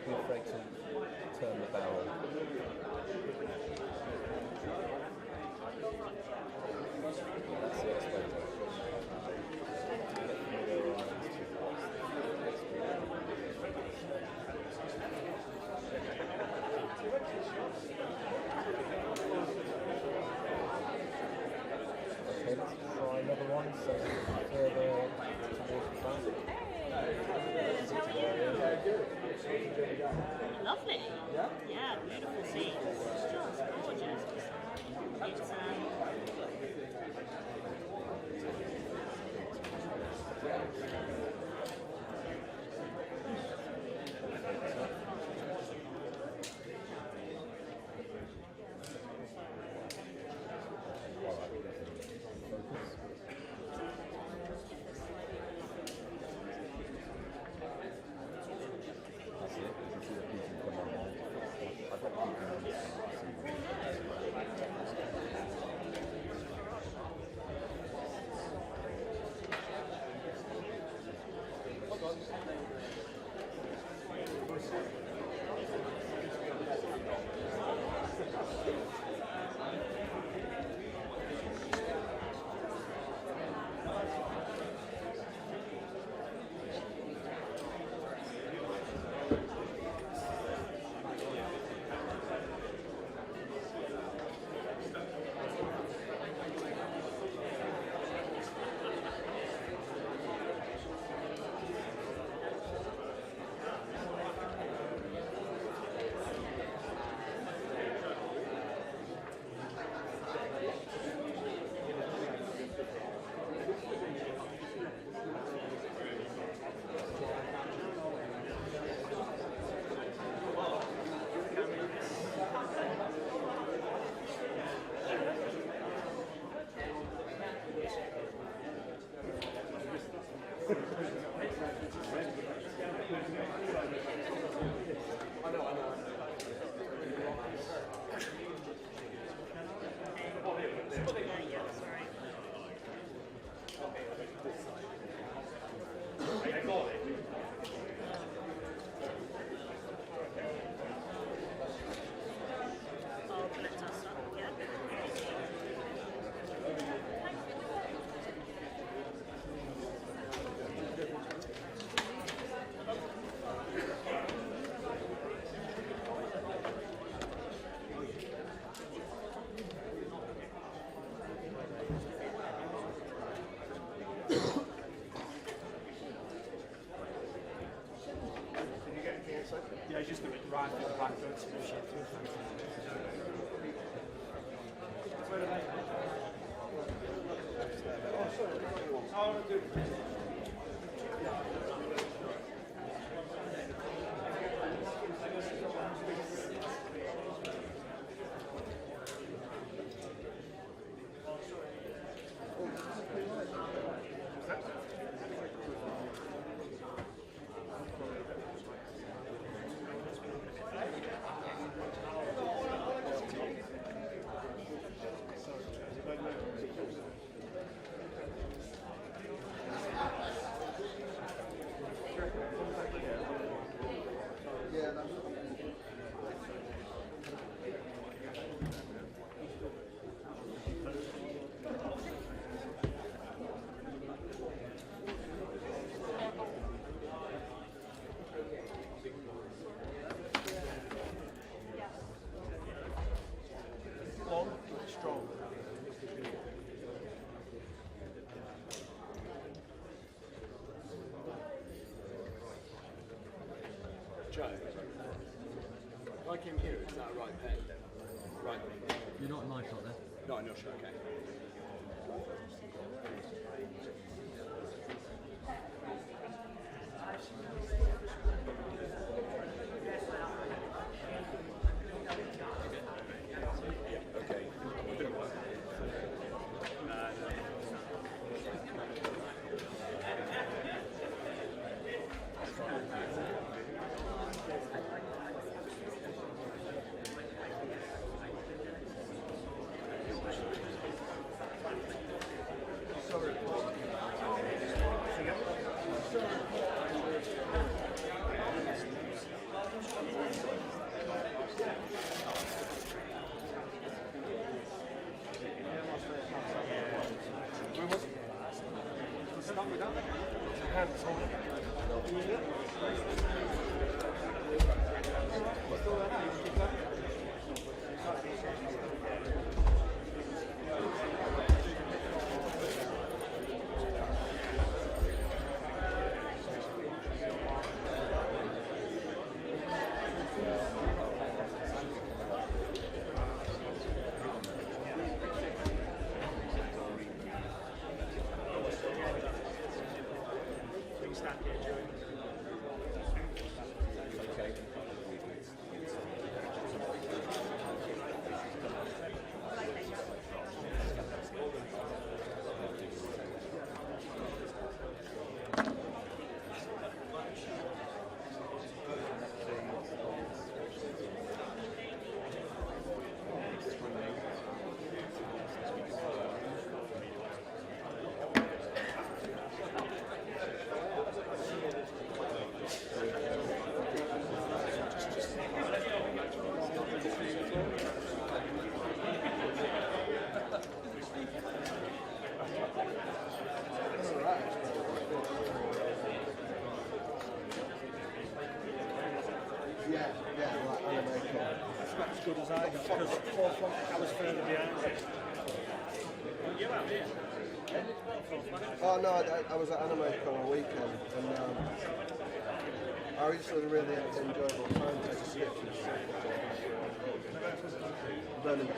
be afraid to turn the barrel. That's the exposure. Get familiarised to okay, let's try another one, so further towards the front. Lovely. Yeah, beautiful sea. It's just gorgeous. It's Yeah, just the right foot, back foot, shit. Joe, I came here, is that a right pen? Right. You're not nice on there? No, I'm not sure, okay. Good as I got, because I was further behind. You have, yeah? Oh no, I was at Animation on a weekend, and I just had a really enjoyable time taking sketches. Learning.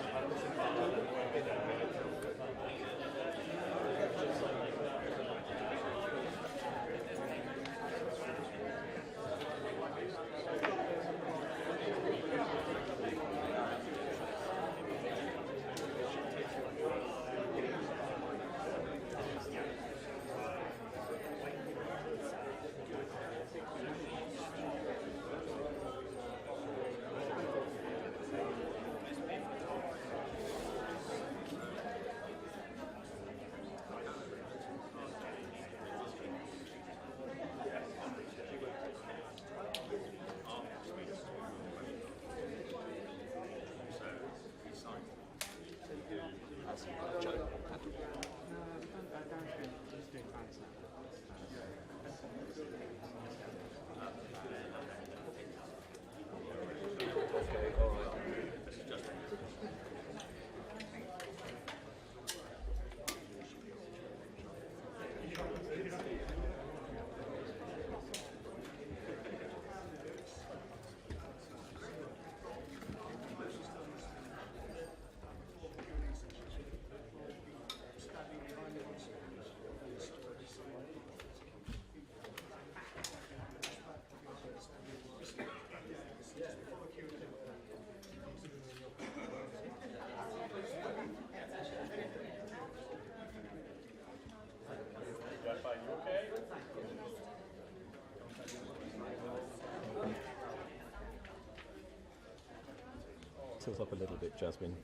Tilt up a little bit, Jasmine.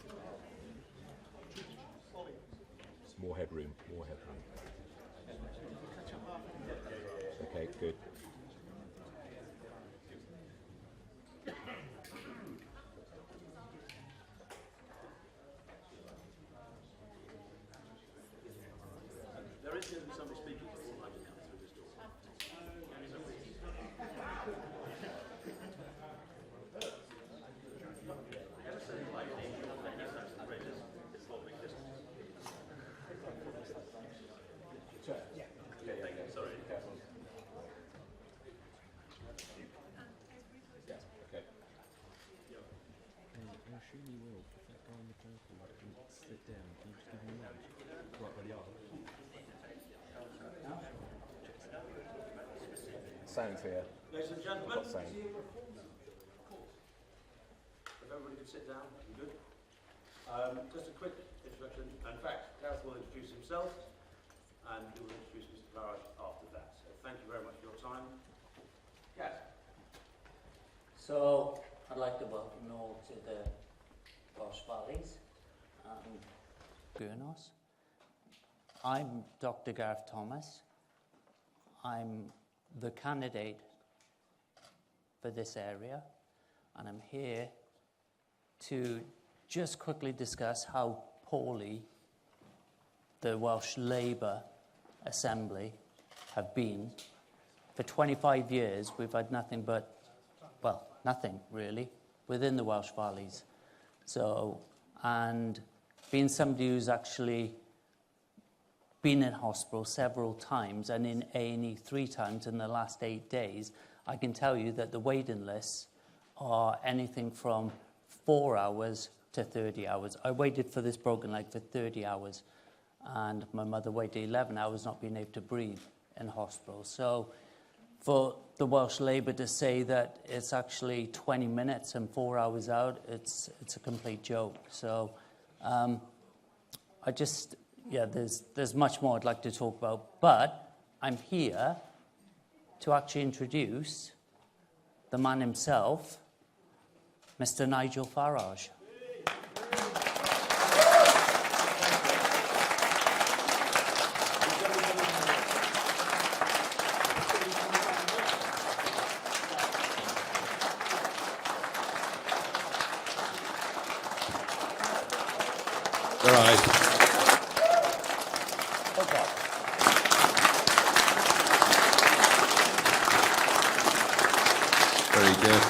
More headroom, more headroom. Okay, good. There is going to be somebody speaking before Nigel comes through this door. I surely will. If that guy in the purple didn't sit down, can you just give him a nudge? Right where they are. Sounds here. Ladies and gentlemen, Sound. if everybody could sit down, that'd be good. Just a quick introduction. In fact, Gareth will introduce himself, and he will introduce Mr. Farage after that. So thank you very much for your time. Gareth. So, I'd like to welcome you all to the Welsh Valleys and Gurnos. I'm Dr. Gareth Thomas. I'm the candidate for this area, and I'm here to just quickly discuss how poorly the Welsh Labour Assembly have been. For 25 years, we've had nothing but, well, nothing really, within the Welsh Valleys. So, and being somebody who's actually been in hospital several times and in A&E 3 times in the last 8 days, I can tell you that the waiting lists are anything from 4 hours to 30 hours. I waited for this broken leg for 30 hours, and my mother waited 11 hours not being able to breathe in hospital. So for the Welsh Labour to say that it's actually 20 minutes and 4 hours out, it's a complete joke. So there's much more I'd like to talk about, but I'm here to actually introduce the man himself, Mr. Nigel Farage. All right. Very good.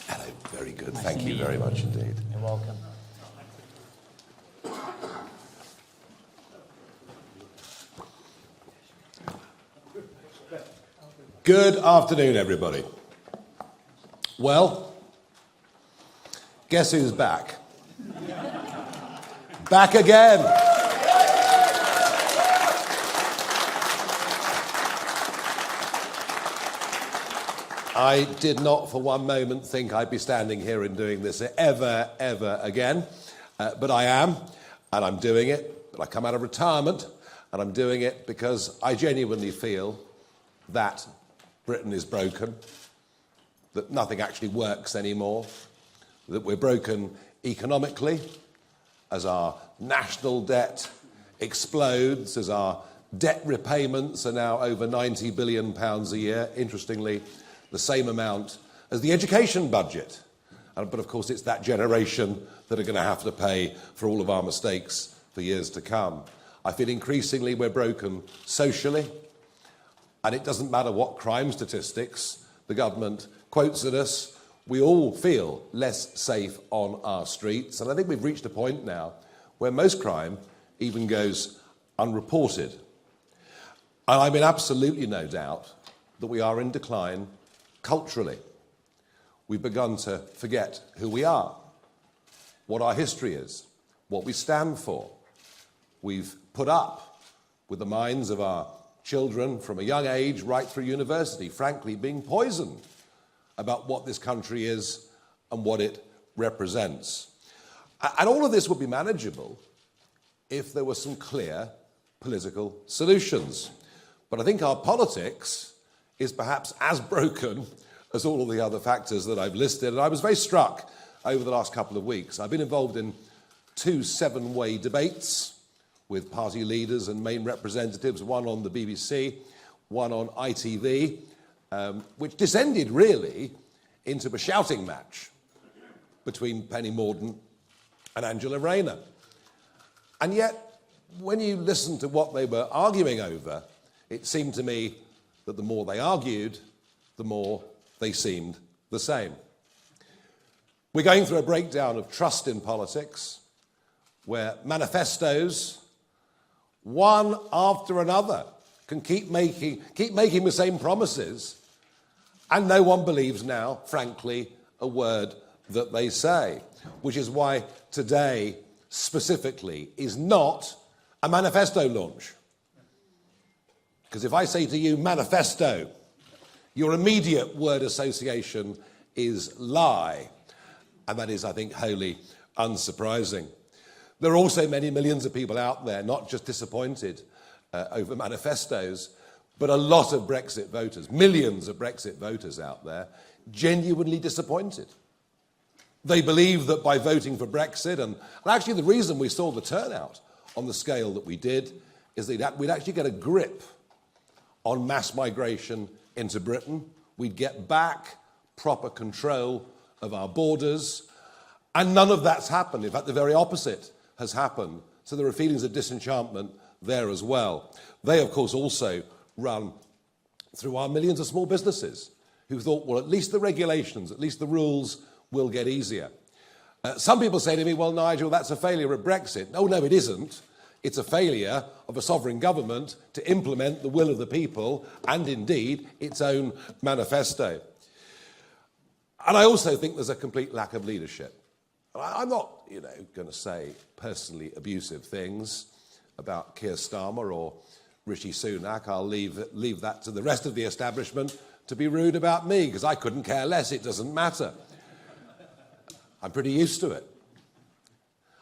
Hello, very good. Nice Thank to you meet very you. much indeed. You're welcome. Good afternoon, everybody. Well, guess who's back? Back again. I did not for one moment think I'd be standing here and doing this ever again, but I am, and I'm doing it. But I come out of retirement, and I'm doing it because I genuinely feel that Britain is broken, that nothing actually works anymore, that we're broken economically as our national debt explodes, as our debt repayments are now over £90 billion a year, interestingly, the same amount as the education budget. But of course, it's that generation that are going to have to pay for all of our mistakes for years to come. I feel increasingly we're broken socially, and it doesn't matter what crime statistics the government quotes at us, we all feel less safe on our streets. And I think we've reached a point now where most crime even goes unreported. And I'm in absolutely no doubt that we are in decline culturally. We've begun to forget who we are, what our history is, what we stand for. We've put up with the minds of our children from a young age right through university, frankly, being poisoned about what this country is and what it represents. And all of this would be manageable if there were some clear political solutions. But I think our politics is perhaps as broken as all of the other factors that I've listed. And I was very struck over the last couple of weeks. I've been involved in 2 7-way debates with party leaders and main representatives, one on the BBC, one on ITV, which descended really into a shouting match between Penny Mordaunt and Angela Rayner. And yet, when you listen to what they were arguing over, it seemed to me that the more they argued, the more they seemed the same. We're going through a breakdown of trust in politics, where manifestos, one after another, can keep making the same promises, and no one believes now, frankly, a word that they say, which is why today, specifically, is not a manifesto launch. Because if I say to you, manifesto, your immediate word association is lie, and that is, I think, wholly unsurprising. There are also many millions of people out there, not just disappointed over manifestos, but a lot of Brexit voters, millions of Brexit voters out there, genuinely disappointed. They believe that by voting for Brexit, and actually the reason we saw the turnout on the scale that we did, is that we'd actually get a grip on mass migration into Britain. We'd get back proper control of our borders, and none of that's happened. In fact, the very opposite has happened. So there are feelings of disenchantment there as well. They, of course, also run through our millions of small businesses who thought, well, at least the regulations, at least the rules will get easier. Some people say to me, well, Nigel, that's a failure of Brexit. No, it isn't. It's a failure of a sovereign government to implement the will of the people and, indeed, its own manifesto. And I also think there's a complete lack of leadership. I'm not, going to say personally abusive things about Keir Starmer or Rishi Sunak. I'll leave that to the rest of the establishment to be rude about me, because I couldn't care less. It doesn't matter. I'm pretty used to it.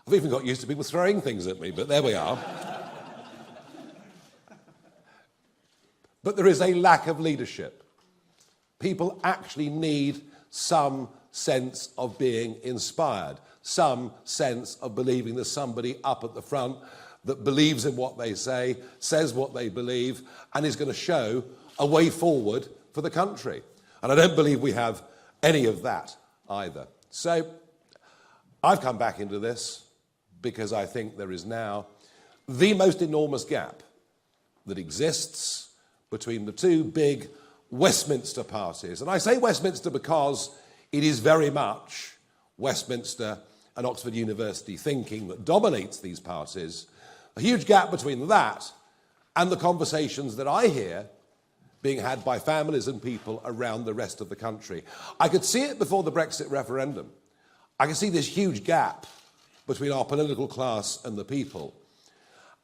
I've even got used to people throwing things at me, but there we are. But there is a lack of leadership. People actually need some sense of being inspired, some sense of believing there's somebody up at the front that believes in what they say, says what they believe, and is going to show a way forward for the country. And I don't believe we have any of that either. So I've come back into this because I think there is now the most enormous gap that exists between the two big Westminster parties. And I say Westminster because it is very much Westminster and Oxford University thinking that dominates these parties. A huge gap between that and the conversations that I hear being had by families and people around the rest of the country. I could see it before the Brexit referendum. I could see this huge gap between our political class and the people.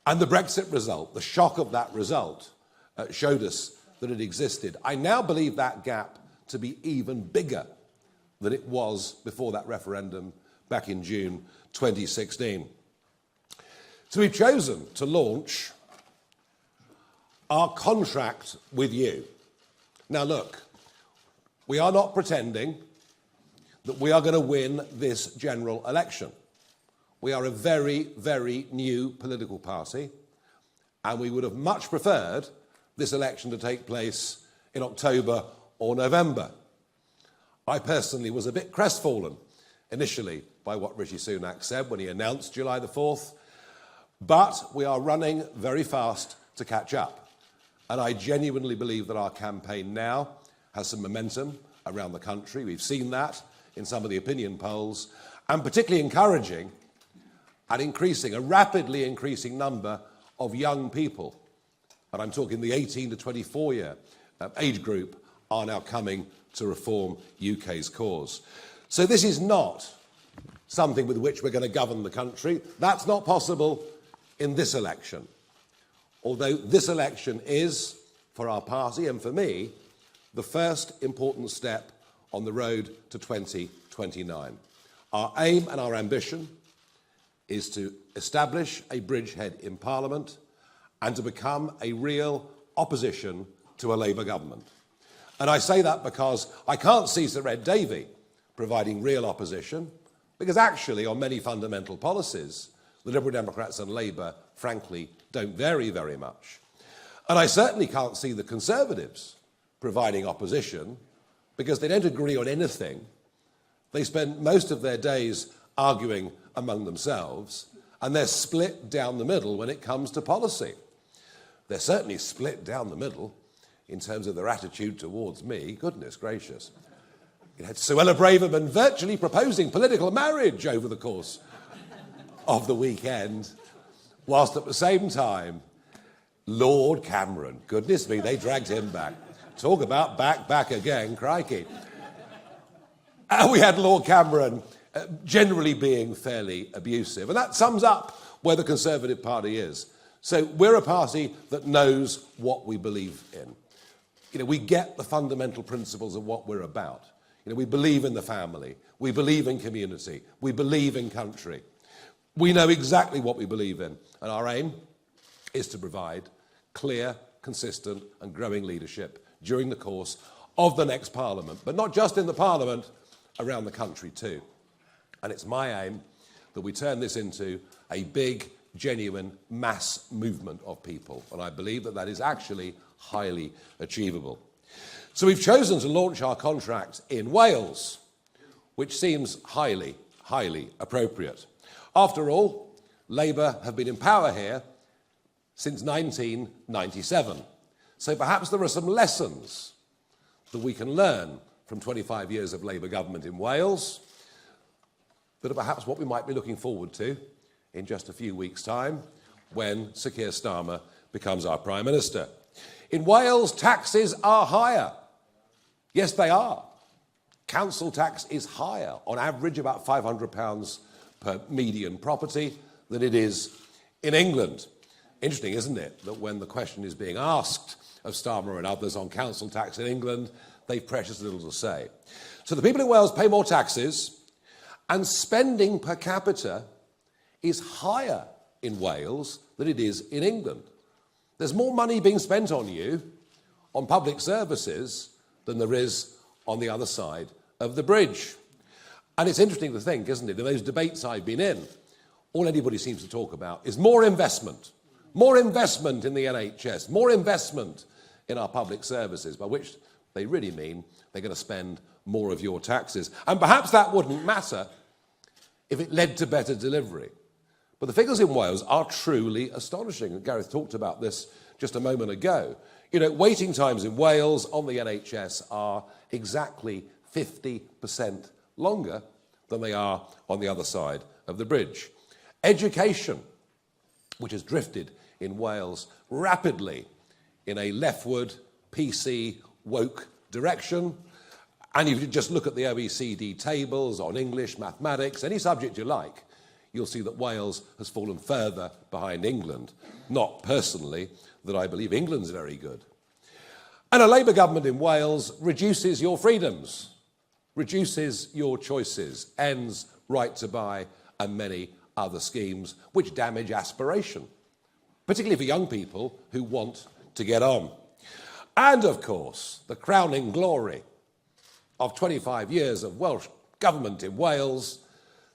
And the Brexit result, the shock of that result, showed us that it existed. I now believe that gap to be even bigger than it was before that referendum back in June 2016. So we've chosen to launch our contract with you. Now look, we are not pretending that we are going to win this general election. We are a very, very new political party, and we would have much preferred this election to take place in October or November. I personally was a bit crestfallen initially by what Rishi Sunak said when he announced July the 4th, but we are running very fast to catch up. And I genuinely believe that our campaign now has some momentum around the country. We've seen that in some of the opinion polls, and particularly encouraging and a rapidly increasing number of young people, and I'm talking the 18 to 24 year age group, are now coming to reform UK's cause. So this is not something with which we're going to govern the country. That's not possible in this election. Although this election is, for our party and for me, the first important step on the road to 2029. Our aim and our ambition is to establish a bridgehead in Parliament and to become a real opposition to a Labour government. And I say that because I can't see Sir Ed Davey providing real opposition, because actually on many fundamental policies, the Liberal Democrats and Labour, frankly, don't vary very much. And I certainly can't see the Conservatives providing opposition, because they don't agree on anything. They spend most of their days arguing among themselves, and they're split down the middle when it comes to policy. They're certainly split down the middle in terms of their attitude towards me. Goodness gracious. You had Suella Braverman virtually proposing political marriage over the course of the weekend, whilst at the same time, Lord Cameron, goodness me, they dragged him back. Talk about back again, crikey. And we had Lord Cameron generally being fairly abusive. And that sums up where the Conservative Party is. So we're a party that knows what we believe in. We get the fundamental principles of what we're about. We believe in the family. We believe in community. We believe in country. We know exactly what we believe in. And our aim is to provide clear, consistent and growing leadership during the course of the next Parliament. But not just in the Parliament, around the country too. And it's my aim that we turn this into a big, genuine mass movement of people. And I believe that that is actually highly achievable. So we've chosen to launch our contract in Wales. which seems highly, highly appropriate. After all, Labour have been in power here since 1997. So perhaps there are some lessons that we can learn from 25 years of Labour government in Wales that are perhaps what we might be looking forward to in just a few weeks' time when Sir Keir Starmer becomes our Prime Minister. In Wales, taxes are higher. Yes, they are. Council tax is higher, on average about £500 per median property, than it is in England. Interesting, isn't it, that when the question is being asked of Starmer and others on council tax in England, they've precious little to say. So the people in Wales pay more taxes, and spending per capita is higher in Wales than it is in England. There's more money being spent on you, on public services, than there is on the other side of the bridge. And it's interesting to think, isn't it, in those debates I've been in, all anybody seems to talk about is more investment in the NHS, more investment in our public services, by which they really mean they're going to spend more of your taxes. And perhaps that wouldn't matter if it led to better delivery. But the figures in Wales are truly astonishing. And Gareth talked about this just a moment ago. You know, waiting times in Wales on the NHS are exactly 50% longer than they are on the other side of the bridge. Education, which has drifted in Wales rapidly in a leftward, PC, woke direction. And if you just look at the OECD tables on English, mathematics, any subject you like, you'll see that Wales has fallen further behind England. Not personally that I believe England's very good. And a Labour government in Wales reduces your freedoms, reduces your choices, ends right to buy and many other schemes which damage aspiration, particularly for young people who want to get on. And of course, the crowning glory of 25 years of Welsh government in Wales,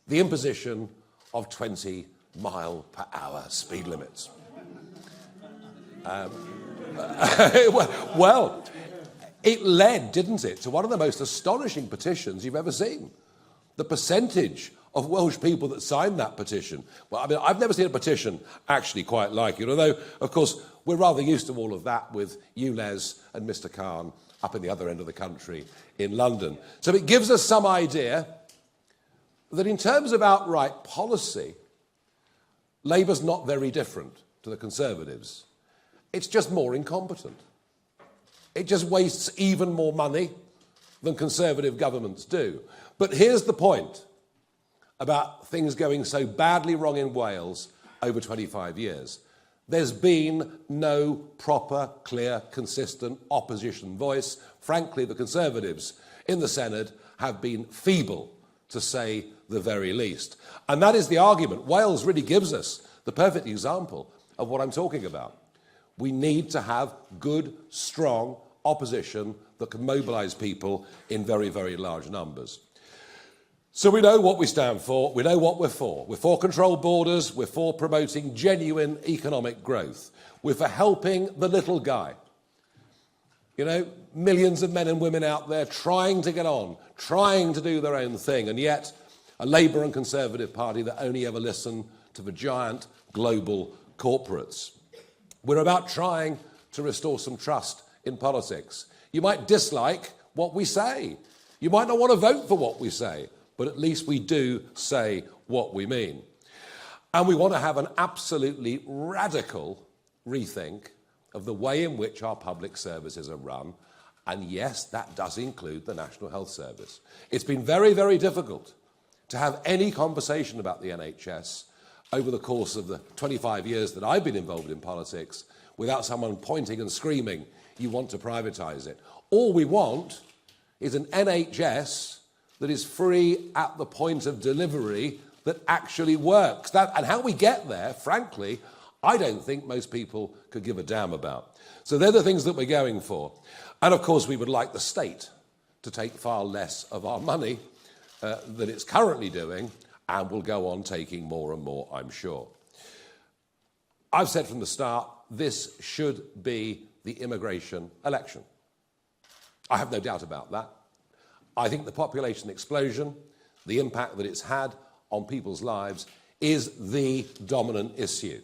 the imposition of 20-mile-per-hour speed limits. Well, it led, didn't it, to one of the most astonishing petitions you've ever seen. The percentage of Welsh people that signed that petition. Well, I mean, I've never seen a petition actually quite like it, although, of course, we're rather used to all of that with ULEZ and Mr. Khan up in the other end of the country in London. So it gives us some idea that in terms of outright policy, Labour's not very different to the Conservatives. It's just more incompetent. It just wastes even more money than Conservative governments do. But here's the point about things going so badly wrong in Wales over 25 years. There's been no proper, clear, consistent opposition voice. Frankly, the Conservatives in the Senate have been feeble, to say the very least. And that is the argument. Wales really gives us the perfect example of what I'm talking about. We need to have good, strong opposition that can mobilise people in very, very large numbers. So we know what we stand for, we know what we're for. We're for controlled borders, we're for promoting genuine economic growth. We're for helping the little guy. You know, millions of men and women out there trying to get on, trying to do their own thing, and yet a Labour and Conservative party that only ever listen to the giant global corporates. We're about trying to restore some trust in politics. You might dislike what we say. You might not want to vote for what we say, but at least we do say what we mean. And we want to have an absolutely radical rethink of the way in which our public services are run. And yes, that does include the National Health Service. It's been very, very difficult to have any conversation about the NHS over the course of the 25 years that I've been involved in politics without someone pointing and screaming, you want to privatise it. All we want is an NHS that is free at the point of delivery that actually works. And how we get there, frankly, I don't think most people could give a damn about. So they're the things that we're going for. And of course, we would like the state to take far less of our money than it's currently doing, and will go on taking more and more, I'm sure. I've said from the start, this should be the immigration election. I have no doubt about that. I think the population explosion the impact that it's had on people's lives is the dominant issue.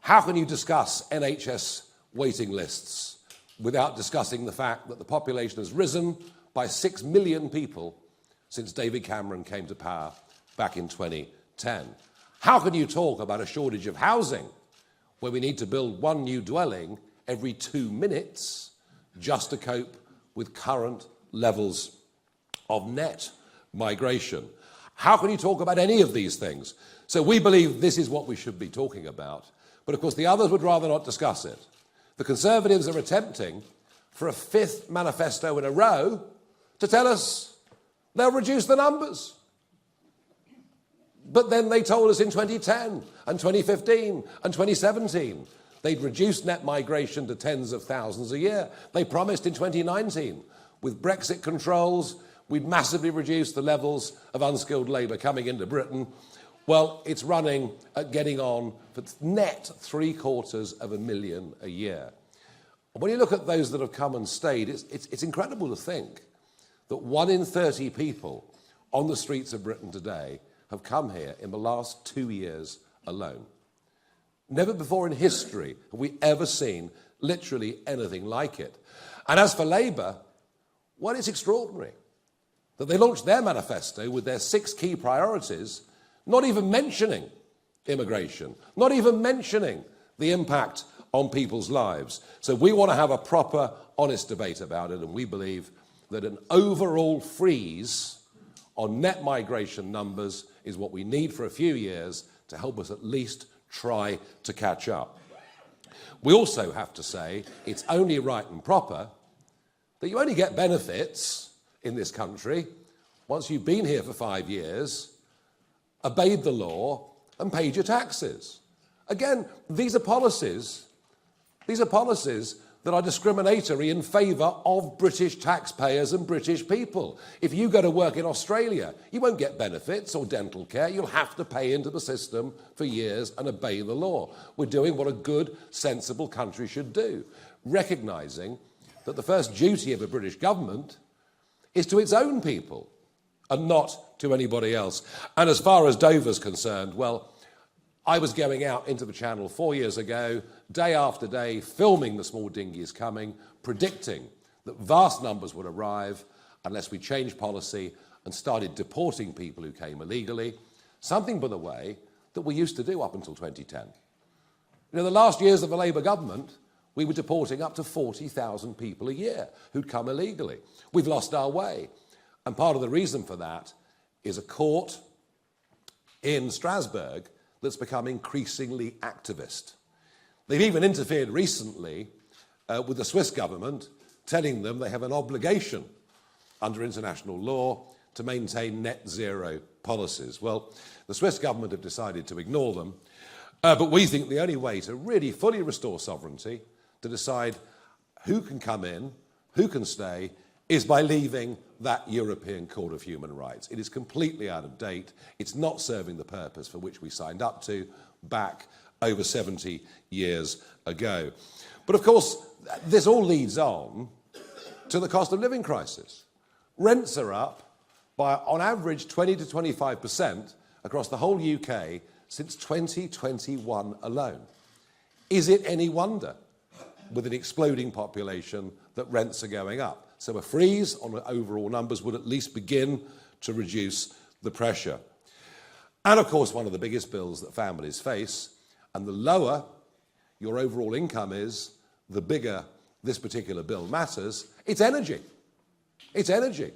How can you discuss NHS waiting lists without discussing the fact that the population has risen by 6 million people since David Cameron came to power back in 2010? How can you talk about a shortage of housing where we need to build one new dwelling every 2 minutes just to cope with current levels of net migration? How can you talk about any of these things? So we believe this is what we should be talking about. But of course the others would rather not discuss it. The Conservatives are attempting for a 5th manifesto in a row to tell us they'll reduce the numbers. But then they told us in 2010 and 2015 and 2017 they'd reduce net migration to tens of thousands a year. They promised in 2019, with Brexit controls, we'd massively reduce the levels of unskilled labour coming into Britain. Well, it's running at getting on for net 750,000 a year. When you look at those that have come and stayed, it's incredible to think that 1 in 30 people on the streets of Britain today have come here in the last 2 years alone. Never before in history have we ever seen literally anything like it. And as for Labour, well, it's extraordinary that they launched their manifesto with their 6 key priorities, not even mentioning immigration, not even mentioning the impact on people's lives. So we want to have a proper, honest debate about it, and we believe that an overall freeze on net migration numbers is what we need for a few years to help us at least try to catch up. We also have to say it's only right and proper that you only get benefits in this country once you've been here for 5 years, obeyed the law and paid your taxes. Again, these are policies that are discriminatory in favour of British taxpayers and British people. If you go to work in Australia, you won't get benefits or dental care. You'll have to pay into the system for years and obey the law. We're doing what a good, sensible country should do, recognising that the first duty of a British government is to its own people and not to anybody else. And as far as Dover's concerned, well, I was going out into the Channel 4 years ago, day after day, filming the small dinghies coming, predicting that vast numbers would arrive unless we changed policy and started deporting people who came illegally, something, by the way, that we used to do up until 2010. You know, the last years of the Labour government, we were deporting up to 40,000 people a year who'd come illegally. We've lost our way. And part of the reason for that is a court in Strasbourg that's become increasingly activist. They've even interfered recently with the Swiss government, telling them they have an obligation under international law to maintain net zero policies. Well, the Swiss government have decided to ignore them, but we think the only way to really fully restore sovereignty, to decide who can come in, who can stay, is by leaving that European Court of Human Rights. It is completely out of date. It's not serving the purpose for which we signed up to back over 70 years ago. But of course, this all leads on to the cost of living crisis. Rents are up by, on average, 20 to 25% across the whole UK since 2021 alone. Is it any wonder, with an exploding population, that rents are going up? So a freeze on overall numbers would at least begin to reduce the pressure. And of course, one of the biggest bills that families face, and the lower your overall income is, the bigger this particular bill matters, it's energy. It's energy.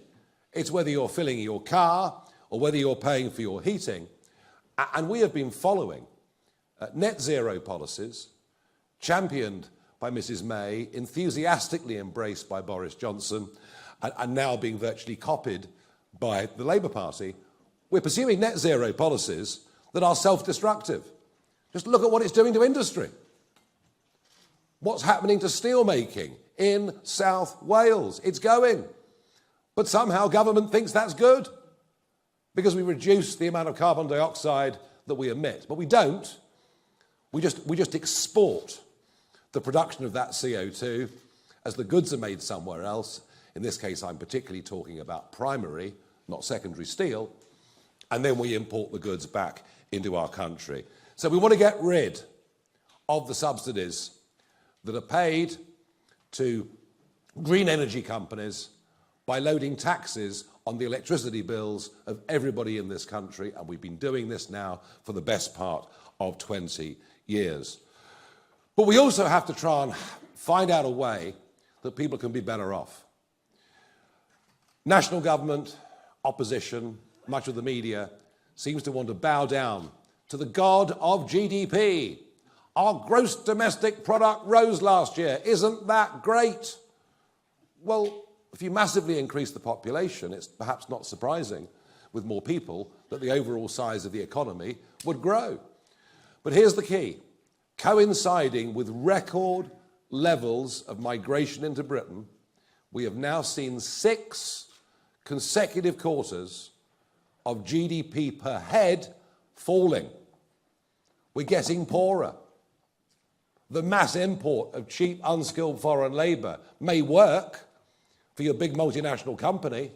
It's whether you're filling your car or whether you're paying for your heating. And we have been following net zero policies championed by Mrs May, enthusiastically embraced by Boris Johnson, and now being virtually copied by the Labour Party. We're pursuing net zero policies that are self-destructive. Just look at what it's doing to industry. What's happening to steel making in South Wales? It's going. But somehow government thinks that's good because we reduce the amount of carbon dioxide that we emit. But we don't. We just export the production of that CO2 as the goods are made somewhere else. In this case, I'm particularly talking about primary, not secondary steel, and then we import the goods back into our country. So we want to get rid of the subsidies that are paid to green energy companies by loading taxes on the electricity bills of everybody in this country, and we've been doing this now for the best part of 20 years. But we also have to try and find out a way that people can be better off. National government, opposition, much of the media seems to want to bow down to the god of GDP. Our gross domestic product rose last year. Isn't that great? Well, if you massively increase the population, it's perhaps not surprising, with more people, that the overall size of the economy would grow. But here's the key. Coinciding with record levels of migration into Britain, we have now seen 6 consecutive quarters of GDP per head falling. We're getting poorer. The mass import of cheap, unskilled foreign labour may work for your big multinational company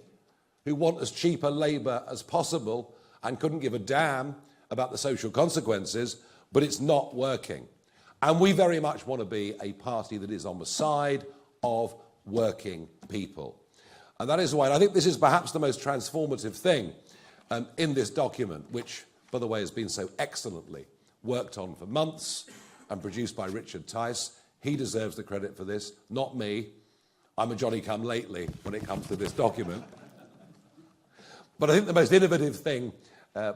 who want as cheap a labour as possible and couldn't give a damn about the social consequences, but it's not working. And we very much want to be a party that is on the side of working people. And that is why I think this is perhaps the most transformative thing in this document, which, by the way, has been so excellently worked on for months and produced by Richard Tice. He deserves the credit for this, not me. I'm a Johnny-come-lately when it comes to this document. But I think the most innovative thing,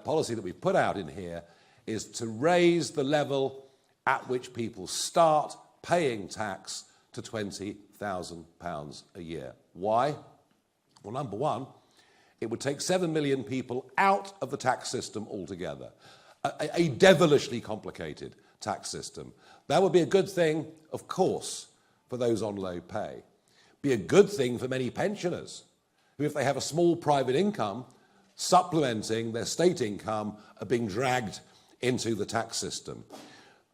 policy that we've put out in here, is to raise the level at which people start paying tax to £20,000 a year. Why? Well, number one, it would take 7 million people out of the tax system altogether. A devilishly complicated tax system. That would be a good thing, of course, for those on low pay. Be a good thing for many pensioners, who, if they have a small private income, supplementing their state income, are being dragged into the tax system.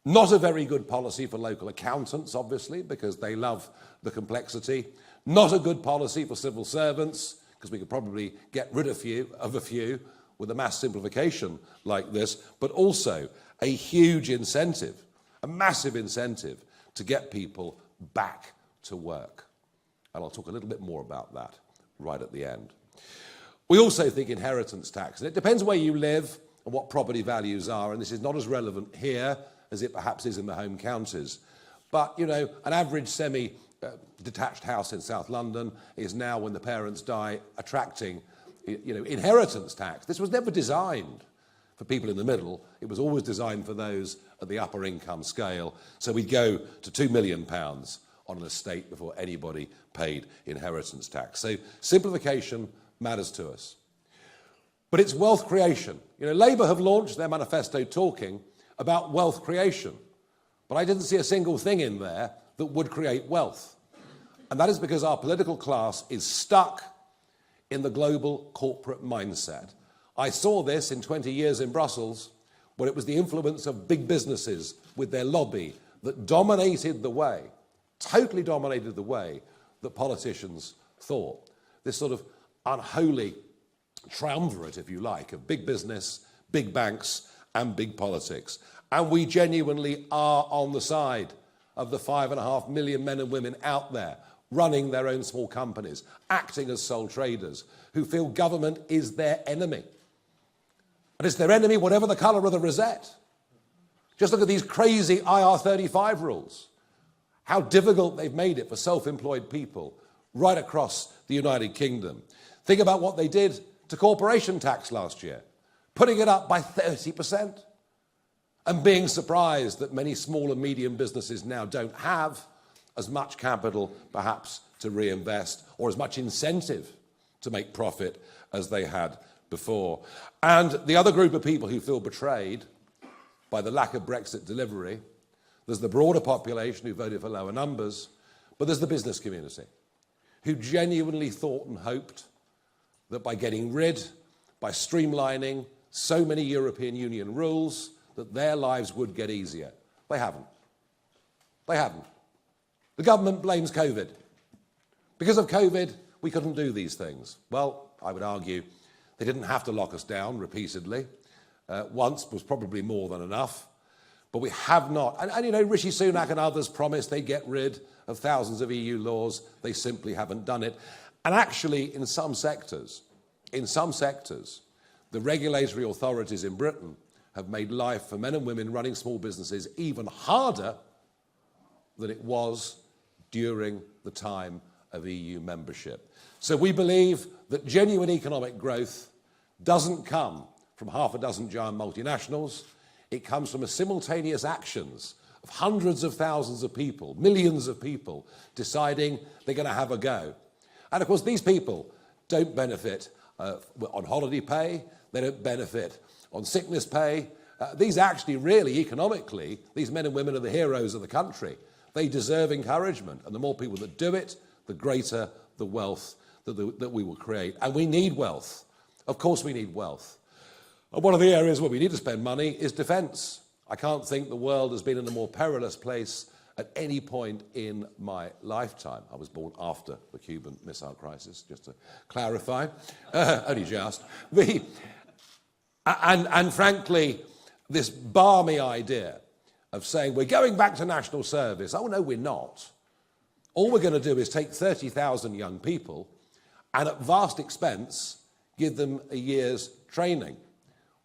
Not a very good policy for local accountants, obviously, because they love the complexity. Not a good policy for civil servants, because we could probably get rid of a few with a mass simplification like this, but also a huge incentive, a massive incentive to get people back to work. And I'll talk a little bit more about that right at the end. We also think inheritance tax, and it depends where you live and what property values are, and this is not as relevant here as it perhaps is in the home counties. But, you know, an average semi-detached house in South London is now, when the parents die, attracting, you know, inheritance tax. This was never designed for people in the middle. It was always designed for those at the upper income scale. So we'd go to £2 million on an estate before anybody paid inheritance tax. So simplification matters to us. But it's wealth creation. You know, Labour have launched their manifesto talking about wealth creation. But I didn't see a single thing in there that would create wealth. And that is because our political class is stuck in the global corporate mindset. I saw this in 20 years in Brussels, where it was the influence of big businesses with their lobby that dominated the way, totally dominated the way that politicians thought. This sort of unholy triumvirate, if you like, of big business, big banks, and big politics. And we genuinely are on the side of the 5.5 million men and women out there running their own small companies, acting as sole traders, who feel government is their enemy. And it's their enemy whatever the colour of the rosette. Just look at these crazy IR35 rules. How difficult they've made it for self-employed people right across the United Kingdom. Think about what they did to corporation tax last year, putting it up by 30%, and being surprised that many small and medium businesses now don't have as much capital, perhaps, to reinvest, or as much incentive to make profit as they had before. And the other group of people who feel betrayed by the lack of Brexit delivery, there's the broader population who voted for lower numbers, but there's the business community who genuinely thought and hoped that by getting rid, by streamlining so many European Union rules, that their lives would get easier. They haven't. They haven't. The government blames COVID. Because of COVID, we couldn't do these things. Well, I would argue They didn't have to lock us down repeatedly. Once was probably more than enough. But we have not. And you know, Rishi Sunak and others promised they'd get rid of thousands of EU laws. They simply haven't done it. And actually, in some sectors, the regulatory authorities in Britain have made life for men and women running small businesses even harder than it was during the time of EU membership. So we believe that genuine economic growth doesn't come from half a dozen giant multinationals. It comes from a simultaneous actions of hundreds of thousands of people, millions of people, deciding they're going to have a go. And of course, these people don't benefit on holiday pay, they don't benefit on sickness pay. These actually really, economically, these men and women are the heroes of the country. They deserve encouragement, and the more people that do it, the greater the wealth that we will create. And we need wealth. Of course we need wealth. And one of the areas where we need to spend money is defence. I can't think the world has been in a more perilous place at any point in my lifetime. I was born after the Cuban Missile Crisis, just to clarify. Only just. And frankly, this balmy idea of saying we're going back to national service. Oh, no, we're not. All we're going to do is take 30,000 young people and at vast expense give them a year's training.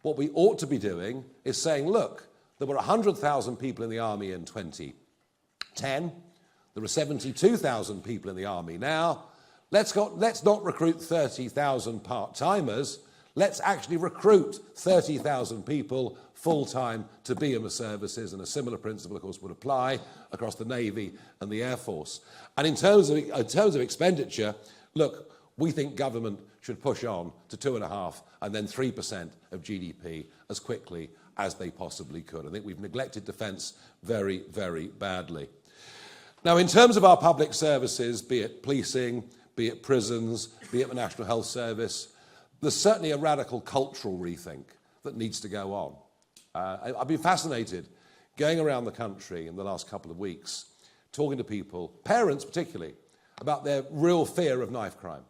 What we ought to be doing is saying, look, there were 100,000 people in the army in 2010. There are 72,000 people in the army now. Let's not recruit 30,000 part-timers. Let's actually recruit 30,000 people full-time to be in the services, and a similar principle, of course, would apply across the Navy and the Air Force. And in terms of expenditure, look, we think government should push on to 2.5% and then 3% of GDP as quickly as they possibly could. I think we've neglected defence very, very badly. Now, in terms of our public services, be it policing, be it prisons, be it the National Health Service, there's certainly a radical cultural rethink that needs to go on. I've been fascinated going around the country in the last couple of weeks, talking to people, parents particularly, about their real fear of knife crime,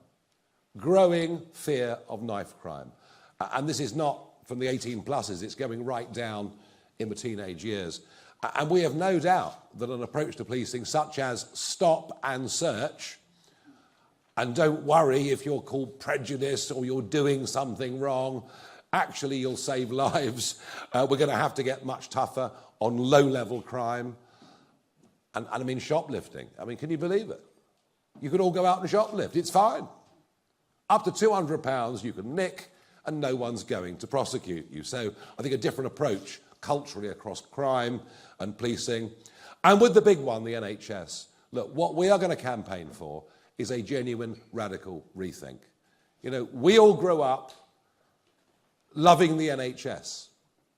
growing fear of knife crime. And this is not from the 18 pluses, it's going right down in the teenage years. And we have no doubt that an approach to policing such as stop and search, and don't worry if you're called prejudiced or you're doing something wrong, actually you'll save lives. We're going to have to get much tougher on low-level crime. And I mean shoplifting. I mean, can you believe it? You could all go out and shoplift. It's fine. Up to £200 you can nick and no one's going to prosecute you. So I think a different approach culturally across crime and policing. And with the big one, the NHS. Look, what we are going to campaign for is a genuine radical rethink. You know, we all grew up loving the NHS,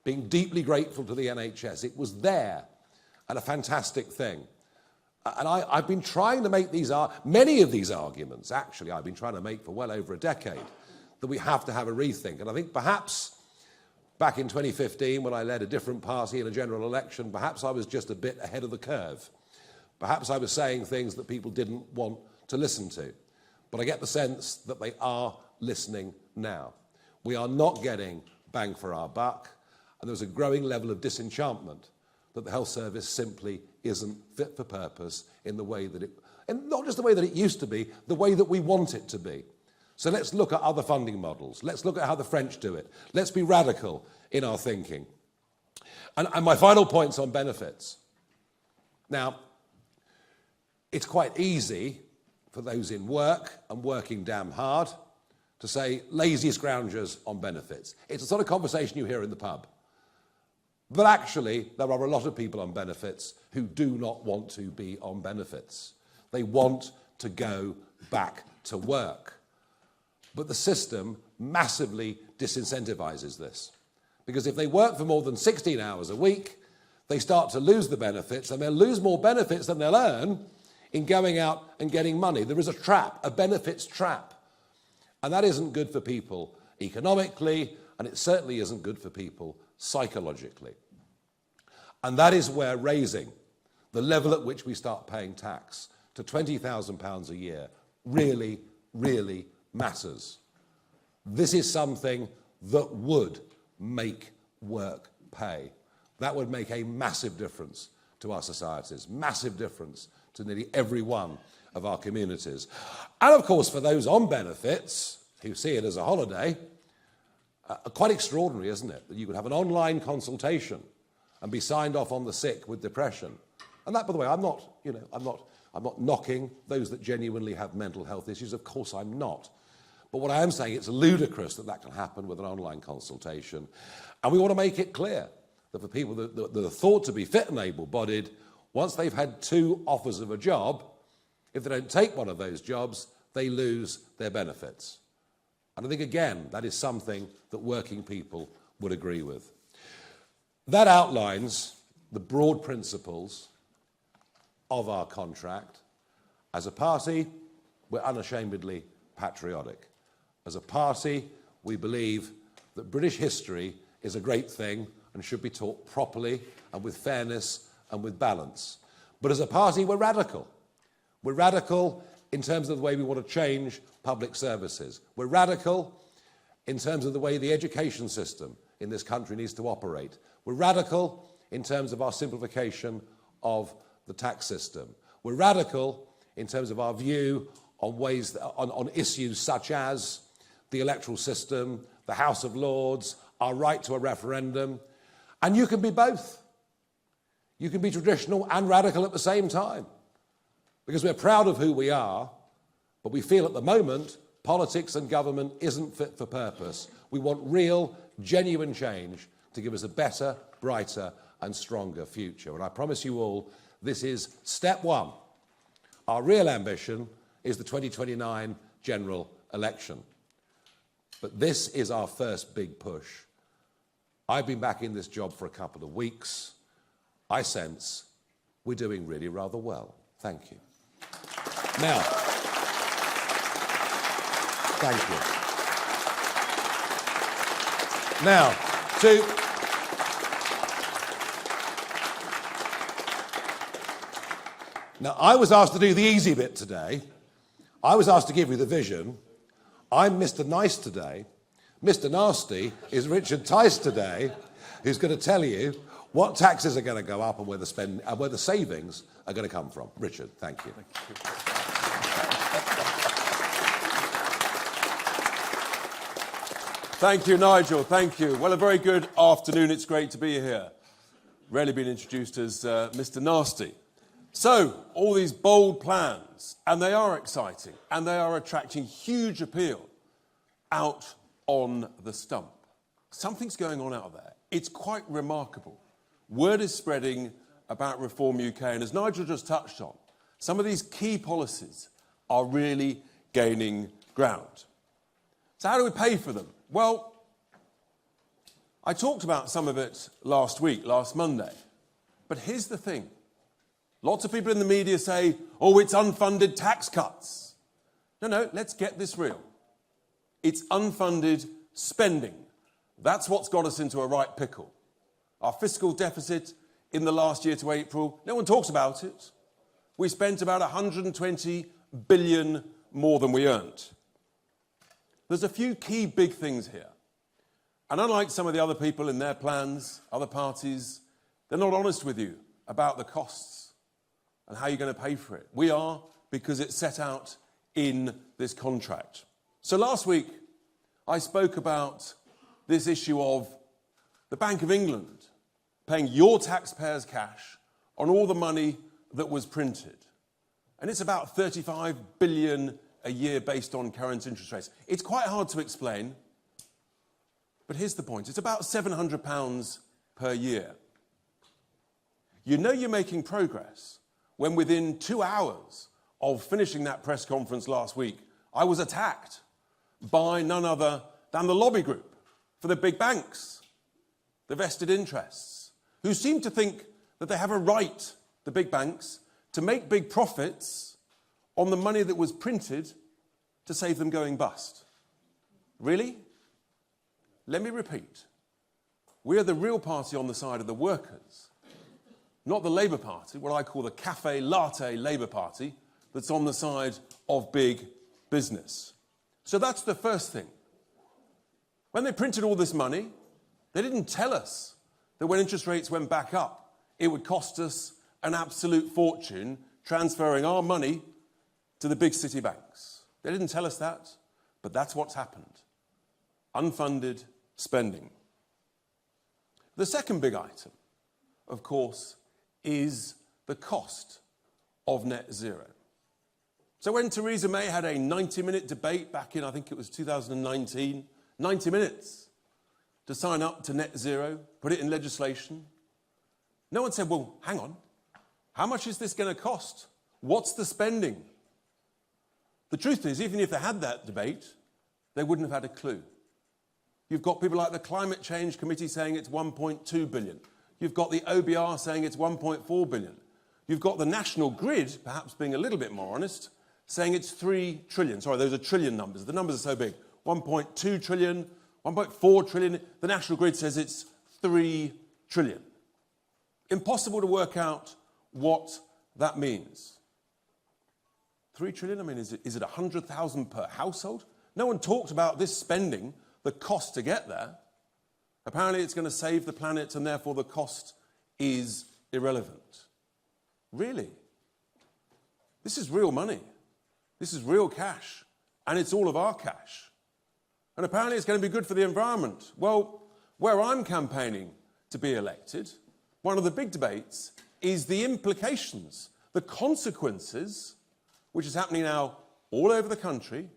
being deeply grateful to the NHS. It was there and a fantastic thing. And I've been trying to make many of these arguments, actually, I've been trying to make for well over a decade, that we have to have a rethink. And I think perhaps back in 2015, when I led a different party in a general election, perhaps I was just a bit ahead of the curve. Perhaps I was saying things that people didn't want to listen to. But I get the sense that they are listening now. We are not getting bang for our buck, and there's a growing level of disenchantment that the health service simply isn't fit for purpose in the way that and not just the way that it used to be, the way that we want it to be. So let's look at other funding models. Let's look at how the French do it. Let's be radical in our thinking. And my final point's on benefits. Now, it's quite easy for those in work and working damn hard to say lazy scroungers on benefits. It's the sort of conversation you hear in the pub. But actually, there are a lot of people on benefits who do not want to be on benefits. They want to go back to work. But the system massively disincentivises this. Because if they work for more than 16 hours a week, they start to lose the benefits, and they'll lose more benefits than they'll earn in going out and getting money. There is a trap, a benefits trap. And that isn't good for people economically, and it certainly isn't good for people psychologically. And that is where raising the level at which we start paying tax to £20,000 a year really, really matters. This is something that would make work pay. That would make a massive difference to our societies, massive difference to nearly every one of our communities. And of course, for those on benefits who see it as a holiday, quite extraordinary, isn't it, that you could have an online consultation and be signed off on the sick with depression. And that, by the way, I'm not knocking those that genuinely have mental health issues. Of course I'm not. But what I am saying, it's ludicrous that that can happen with an online consultation. And we want to make it clear that for people that are thought to be fit and able-bodied, once they've had 2 offers of a job, if they don't take one of those jobs, they lose their benefits. And I think, again, that is something that working people would agree with. That outlines the broad principles of our contract. As a party, we're unashamedly patriotic. As a party, we believe that British history is a great thing and should be taught properly and with fairness and with balance. But as a party, we're radical. We're radical in terms of the way we want to change public services. We're radical in terms of the way the education system in this country needs to operate. We're radical in terms of our simplification of the tax system. We're radical in terms of our view on on issues such as the electoral system, the House of Lords, our right to a referendum. And you can be both. You can be traditional and radical at the same time. Because we're proud of who we are, but we feel at the moment politics and government isn't fit for purpose. We want real, genuine change to give us a better, brighter and stronger future. And I promise you all, this is step 1. Our real ambition is the 2029 general election. But this is our first big push. I've been back in this job for a couple of weeks. I sense we're doing really rather well. Thank you. Now, thank you. Now, I was asked to do the easy bit today. I was asked to give you the vision. I'm Mr. Nice today. Mr. Nasty is Richard Tice today, who's going to tell you what taxes are going to go up and where the savings are going to come from. Richard, thank you. Thank you, Nigel. Thank you. Well, a very good afternoon. It's great to be here. Rarely been introduced as Mr. Nasty. So, all these bold plans, and they are exciting, and they are attracting huge appeal out on the stump. Something's going on out there. It's quite remarkable. Word is spreading about Reform UK, and as Nigel just touched on, some of these key policies are really gaining ground. So how do we pay for them? Well, I talked about some of it last Monday, but here's the thing. Lots of people in the media say, oh, it's unfunded tax cuts. No, let's get this real. It's unfunded spending. That's what's got us into a right pickle. Our fiscal deficit in the last year to April, no one talks about it. We spent about 120 billion more than we earned. There's a few key big things here. And unlike some of the other people in their plans, other parties, they're not honest with you about the costs and how you're going to pay for it. We are, because it's set out in this contract. So last week, I spoke about this issue of the Bank of England paying your taxpayers' cash on all the money that was printed. And it's about 35 billion a year based on current interest rates. It's quite hard to explain, but here's the point. It's about £700 per year. You know you're making progress when within 2 hours of finishing that press conference last week, I was attacked by none other than the lobby group for the big banks, the vested interests, who seem to think that they have a right, the big banks, to make big profits on the money that was printed to save them going bust. Really? Let me repeat. We are the real party on the side of the workers, not the Labour Party, what I call the cafe latte Labour Party, that's on the side of big business. So that's the first thing. When they printed all this money, they didn't tell us that when interest rates went back up, it would cost us an absolute fortune transferring our money to the big city banks. They didn't tell us that, but that's what's happened. Unfunded spending. The second big item, of course, is the cost of net zero. So when Theresa May had a 90-minute debate back in, I think it was 2019, 90 minutes to sign up to net zero, put it in legislation, no one said, well, hang on, how much is this going to cost? What's the spending? The truth is, even if they had that debate, they wouldn't have had a clue. You've got people like the Climate Change Committee saying it's 1.2 billion. You've got the OBR saying it's 1.4 billion. You've got the National Grid, perhaps being a little bit more honest, saying it's 3 trillion. Sorry, those are trillion numbers. The numbers are so big. 1.2 trillion, 1.4 trillion. The National Grid says it's 3 trillion. Impossible to work out what that means. 3 trillion, I mean, is it 100,000 per household? No one talked about this spending, the cost to get there. Apparently it's going to save the planet and therefore the cost is irrelevant. Really? This is real money. This is real cash. And it's all of our cash. And apparently it's going to be good for the environment. Well, where I'm campaigning to be elected, one of the big debates is the implications, the consequences, which is happening now all over the country,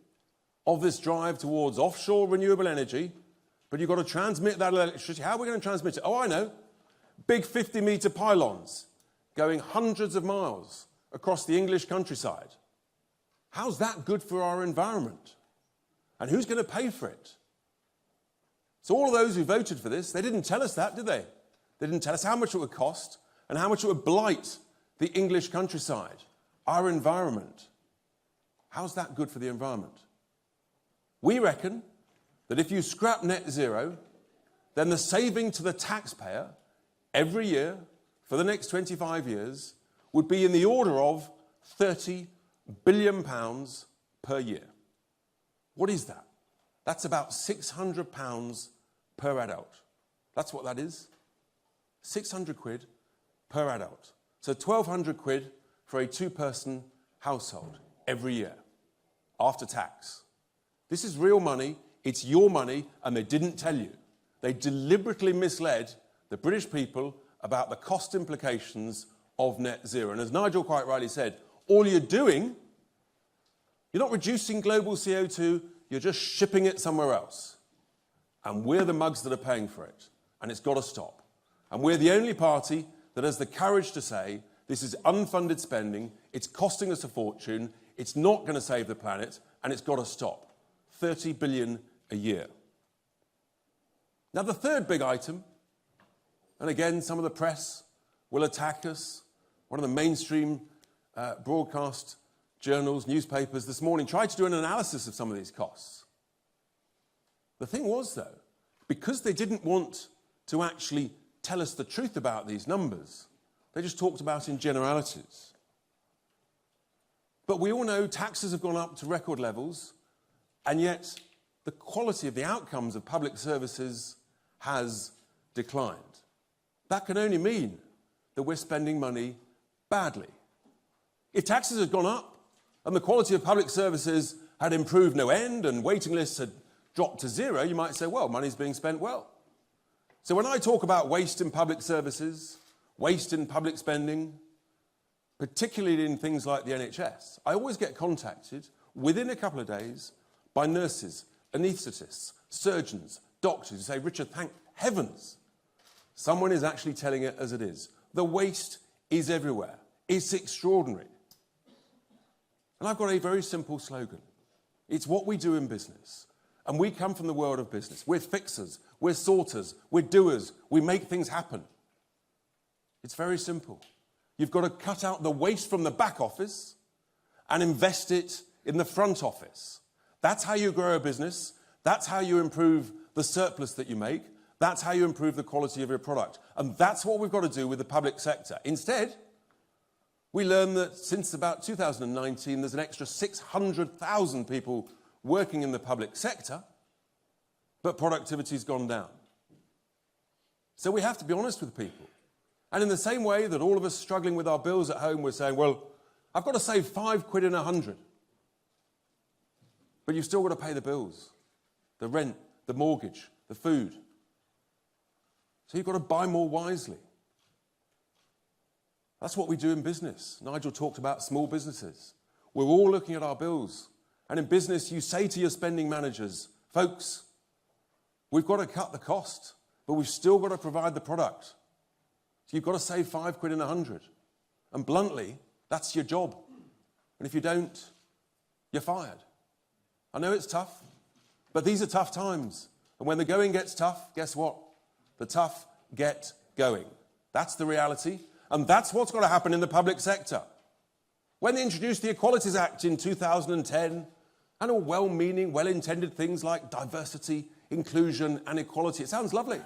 of this drive towards offshore renewable energy, but you've got to transmit that electricity. How are we going to transmit it? Oh, I know. Big 50-metre pylons going hundreds of miles across the English countryside. How's that good for our environment? And who's going to pay for it? So all of those who voted for this, they didn't tell us that, did they? They didn't tell us how much it would cost and how much it would blight the English countryside, our environment. How's that good for the environment? We reckon that if you scrap net zero, then the saving to the taxpayer every year for the next 25 years would be in the order of £30 billion per year. What is that? That's about £600 per adult. That's what that is. 600 quid per adult. So 1,200 quid for a 2-person household every year, after tax. This is real money, it's your money, and they didn't tell you. They deliberately misled the British people about the cost implications of net zero. And as Nigel quite rightly said, all you're doing, you're not reducing global CO2, you're just shipping it somewhere else. And we're the mugs that are paying for it. And it's got to stop. And we're the only party that has the courage to say, this is unfunded spending, it's costing us a fortune, it's not going to save the planet, and it's got to stop. 30 billion a year. Now the third big item, and again some of the press will attack us, one of the mainstream broadcast journals, newspapers this morning tried to do an analysis of some of these costs. The thing was though, because they didn't want to actually tell us the truth about these numbers, they just talked about in generalities. But we all know taxes have gone up to record levels, and yet the quality of the outcomes of public services has declined. That can only mean that we're spending money badly. If taxes had gone up and the quality of public services had improved no end and waiting lists had dropped to zero, you might say, well, money's being spent well. So when I talk about waste in public services, waste in public spending, particularly in things like the NHS, I always get contacted within a couple of days by nurses, anaesthetists, surgeons, doctors who say, Richard, thank heavens, someone is actually telling it as it is. The waste is everywhere. It's extraordinary. And I've got a very simple slogan. It's what we do in business. And we come from the world of business. We're fixers, we're sorters, we're doers, we make things happen. It's very simple. You've got to cut out the waste from the back office and invest it in the front office. That's how you grow a business. That's how you improve the surplus that you make. That's how you improve the quality of your product. And that's what we've got to do with the public sector. Instead, we learn that since about 2019, there's an extra 600,000 people working in the public sector. but productivity's gone down. So we have to be honest with people. And in the same way that all of us struggling with our bills at home, we're saying, well, I've got to save £5 in 100. But you've still got to pay the bills, the rent, the mortgage, the food. So you've got to buy more wisely. That's what we do in business. Nigel talked about small businesses. We're all looking at our bills. And in business, you say to your spending managers, folks, we've got to cut the cost, but we've still got to provide the product. So you've got to save £5 in 100. And bluntly, that's your job. And if you don't, you're fired. I know it's tough, but these are tough times. And when the going gets tough, guess what? The tough get going. That's the reality. And that's what's got to happen in the public sector. When they introduced the Equalities Act in 2010, and all well-meaning, well-intended things like diversity, inclusion, and equality, it sounds lovely.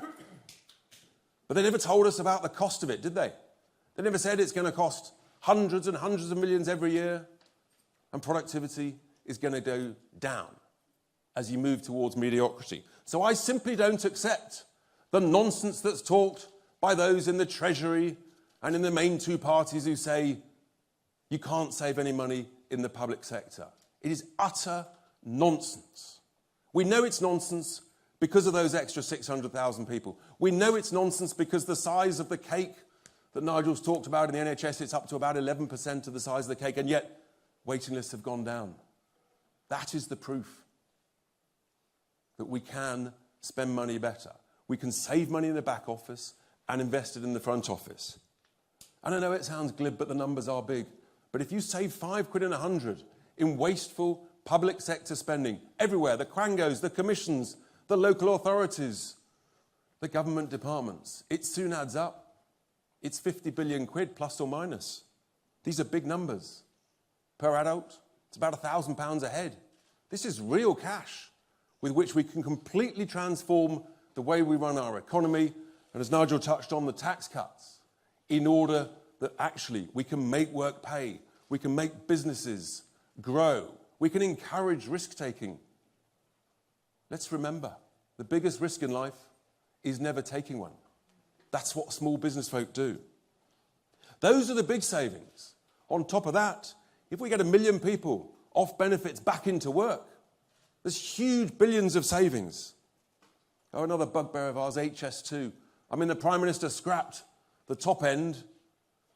But they never told us about the cost of it, did they? They never said it's going to cost hundreds and hundreds of millions every year, and productivity is going to go down as you move towards mediocrity. So I simply don't accept the nonsense that's talked by those in the Treasury and in the main two parties who say you can't save any money in the public sector. It is utter nonsense. We know it's nonsense because of those extra 600,000 people. We know it's nonsense because the size of the cake that Nigel's talked about in the NHS, it's up to about 11% of the size of the cake, and yet waiting lists have gone down. That is the proof that we can spend money better. We can save money in the back office and invest it in the front office. And I know it sounds glib, but the numbers are big. But if you save £5 in 100 in wasteful public sector spending everywhere, the quangos, the commissions, the local authorities, the government departments, it soon adds up. It's 50 billion quid plus or minus. These are big numbers. Per adult, it's about £1,000 a head. This is real cash with which we can completely transform the way we run our economy, and as Nigel touched on, the tax cuts, in order that actually we can make work pay, we can make businesses grow, we can encourage risk-taking. Let's remember, the biggest risk in life is never taking one. That's what small business folk do. Those are the big savings. On top of that, if we get 1 million people off benefits back into work, there's huge billions of savings. Oh, another bugbear of ours, HS2. I mean, the Prime Minister scrapped the top end.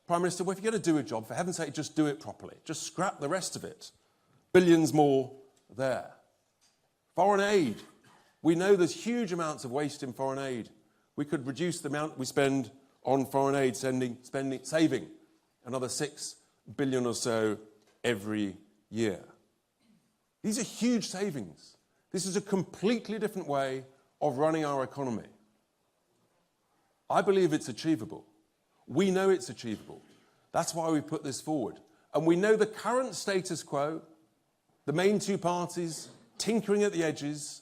Prime Minister, well, if you're going to do a job, for heaven's sake, just do it properly. Just scrap the rest of it. Billions more there. Foreign aid. We know there's huge amounts of waste in foreign aid. We could reduce the amount we spend on foreign aid, saving another 6 billion or so every year. These are huge savings. This is a completely different way of running our economy. I believe it's achievable. We know it's achievable. That's why we put this forward. And we know the current status quo, the main two parties tinkering at the edges,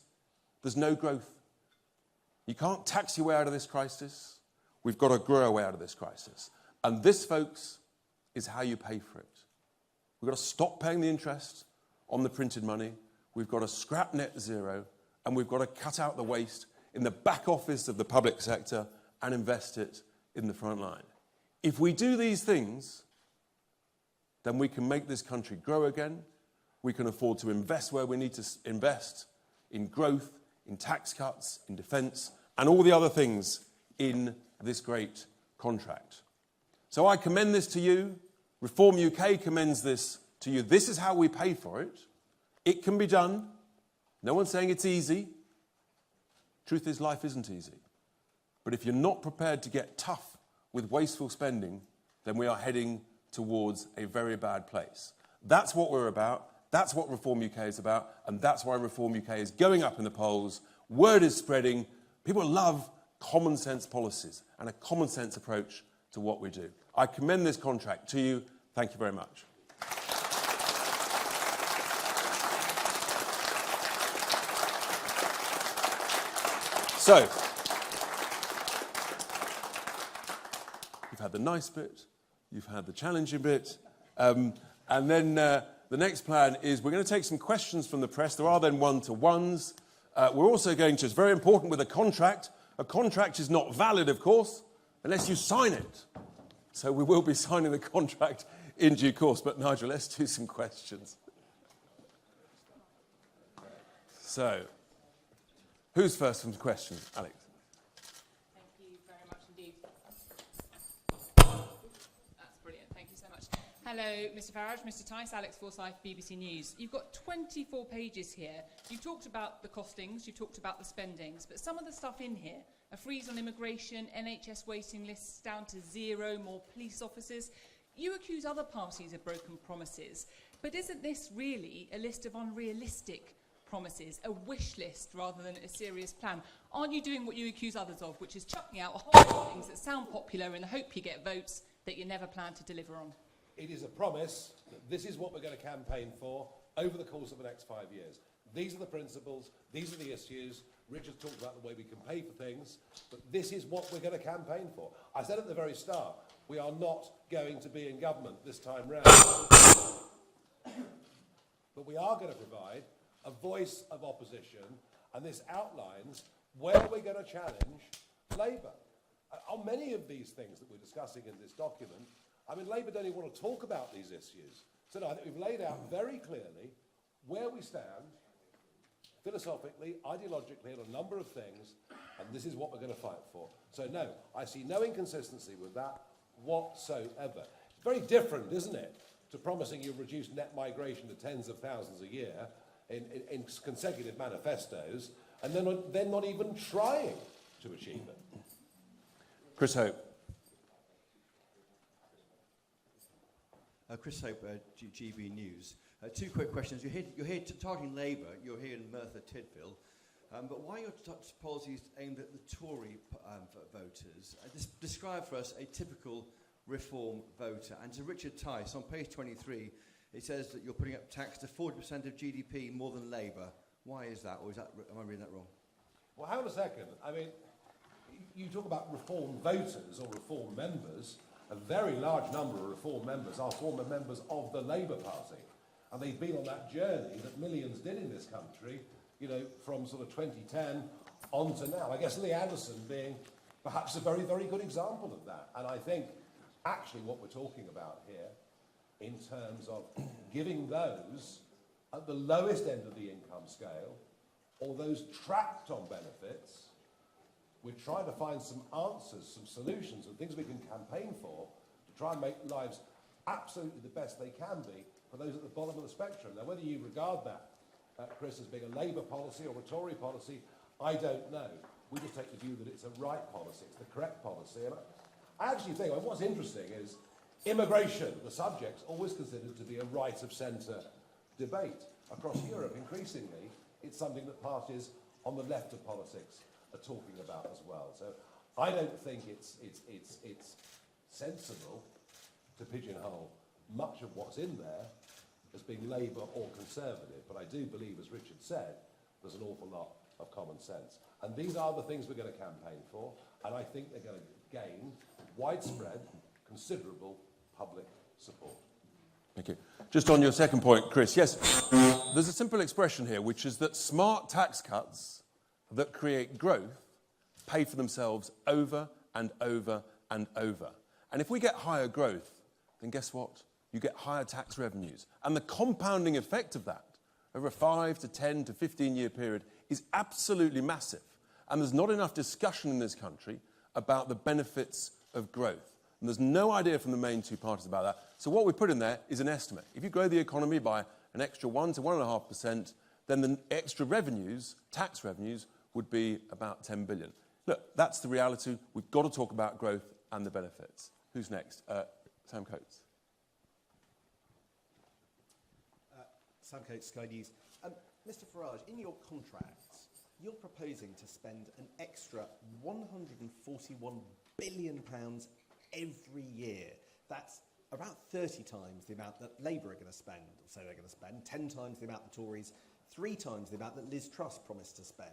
there's no growth. You can't tax your way out of this crisis. We've got to grow our way out of this crisis. And this, folks, is how you pay for it. We've got to stop paying the interest on the printed money. We've got to scrap net zero. And we've got to cut out the waste in the back office of the public sector and invest it in the front line. If we do these things, then we can make this country grow again. We can afford to invest where we need to invest in growth, in tax cuts, in defence, and all the other things in this great contract. So I commend this to you. Reform UK commends this to you. This is how we pay for it. It can be done. No one's saying it's easy. Truth is, life isn't easy. But if you're not prepared to get tough with wasteful spending, then we are heading towards a very bad place. That's what we're about. That's what Reform UK is about. And that's why Reform UK is going up in the polls. Word is spreading. People love common sense policies and a common sense approach to what we do. I commend this contract to you. Thank you very much. So, you've had the nice bit, you've had the challenging bit, and then the next plan is we're going to take some questions from the press. There are then one-to-ones, We're also going to, it's very important with a contract is not valid, of course, unless you sign it. So we will be signing the contract in due course. But Nigel, let's do some questions. So, who's first from the questions? Alex. Thank you very much indeed. That's brilliant. Thank you so much. Hello, Mr. Farage, Mr. Tice, Alex Forsyth, BBC News. You've got 24 pages here. You've talked about the costings, you've talked about the spendings, but some of the stuff in here, a freeze on immigration, NHS waiting lists down to 0, more police officers. You accuse other parties of broken promises, but isn't this really a list of unrealistic promises, a wish list rather than a serious plan? Aren't you doing what you accuse others of, which is chucking out a whole lot of things that sound popular in the hope you get votes that you never plan to deliver on? It is a promise that this is what we're going to campaign for over the course of the next 5 years. These are the principles, these are the issues. Richard talked about the way we can pay for things, but this is what we're going to campaign for. I said at the very start, we are not going to be in government this time round. But we are going to provide a voice of opposition, and this outlines where we're going to challenge Labour. On many of these things that we're discussing in this document, I mean, Labour don't even want to talk about these issues. So no, I think we've laid out very clearly where we stand, philosophically, ideologically, on a number of things, and this is what we're going to fight for. So no, I see no inconsistency with that whatsoever. It's very different, isn't it, to promising you'll reduce net migration to tens of thousands a year in consecutive manifestos, and then not even trying to achieve it. Chris Hope. Chris Hope, GB News. Two quick questions. You're here targeting Labour. You're here in Merthyr Tydfil. But why are your policies aimed at the Tory voters? Describe for us a typical Reform voter. And to Richard Tice, on page 23, it says that you're putting up tax to 40% of GDP more than Labour. Why is that? Or am I reading that wrong? Well, hang on a second. I mean, you talk about Reform voters or Reform members. A very large number of Reform members are former members of the Labour Party. And they've been on that journey that millions did in this country, you know, from sort of 2010 on to now. I guess Lee Anderson being perhaps a very, very good example of that. And I think actually what we're talking about here in terms of giving those at the lowest end of the income scale or those trapped on benefits, we're trying to find some answers, some solutions and things we can campaign for to try and make lives absolutely the best they can be for those at the bottom of the spectrum. Now, whether you regard that, Chris, as being a Labour policy or a Tory policy, I don't know. We just take the view that it's a right policy, it's the correct policy. And I actually think, what's interesting is immigration, the subject's always considered to be a right of centre debate. Across Europe, increasingly, it's something that parties on the left of politics are talking about as well. So I don't think it's sensible to pigeonhole much of what's in there as being Labour or Conservative, but I do believe, as Richard said, there's an awful lot of common sense. And these are the things we're going to campaign for, and I think they're going to gain widespread, considerable public support. Thank you. Just on your second point, Chris, yes, there's a simple expression here, which is that smart tax cuts that create growth pay for themselves over and over and over. And if we get higher growth, then guess what? You get higher tax revenues. And the compounding effect of that over a 5 to 10 to 15-year period is absolutely massive. And there's not enough discussion in this country about the benefits of growth. And there's no idea from the main two parties about that. So what we put in there is an estimate. If you grow the economy by an extra 1 to 1.5%, then the extra revenues, tax revenues, would be about 10 billion. Look, that's the reality. We've got to talk about growth and the benefits. Who's next? Sam Coates. Sam Coates, Sky News. Mr Farage, in your contracts, you're proposing to spend an extra £141 billion every year. That's about 30 times the amount that Labour are going to spend, or say they're going to spend, 10 times the amount the Tories, 3 times the amount that Liz Truss promised to spend.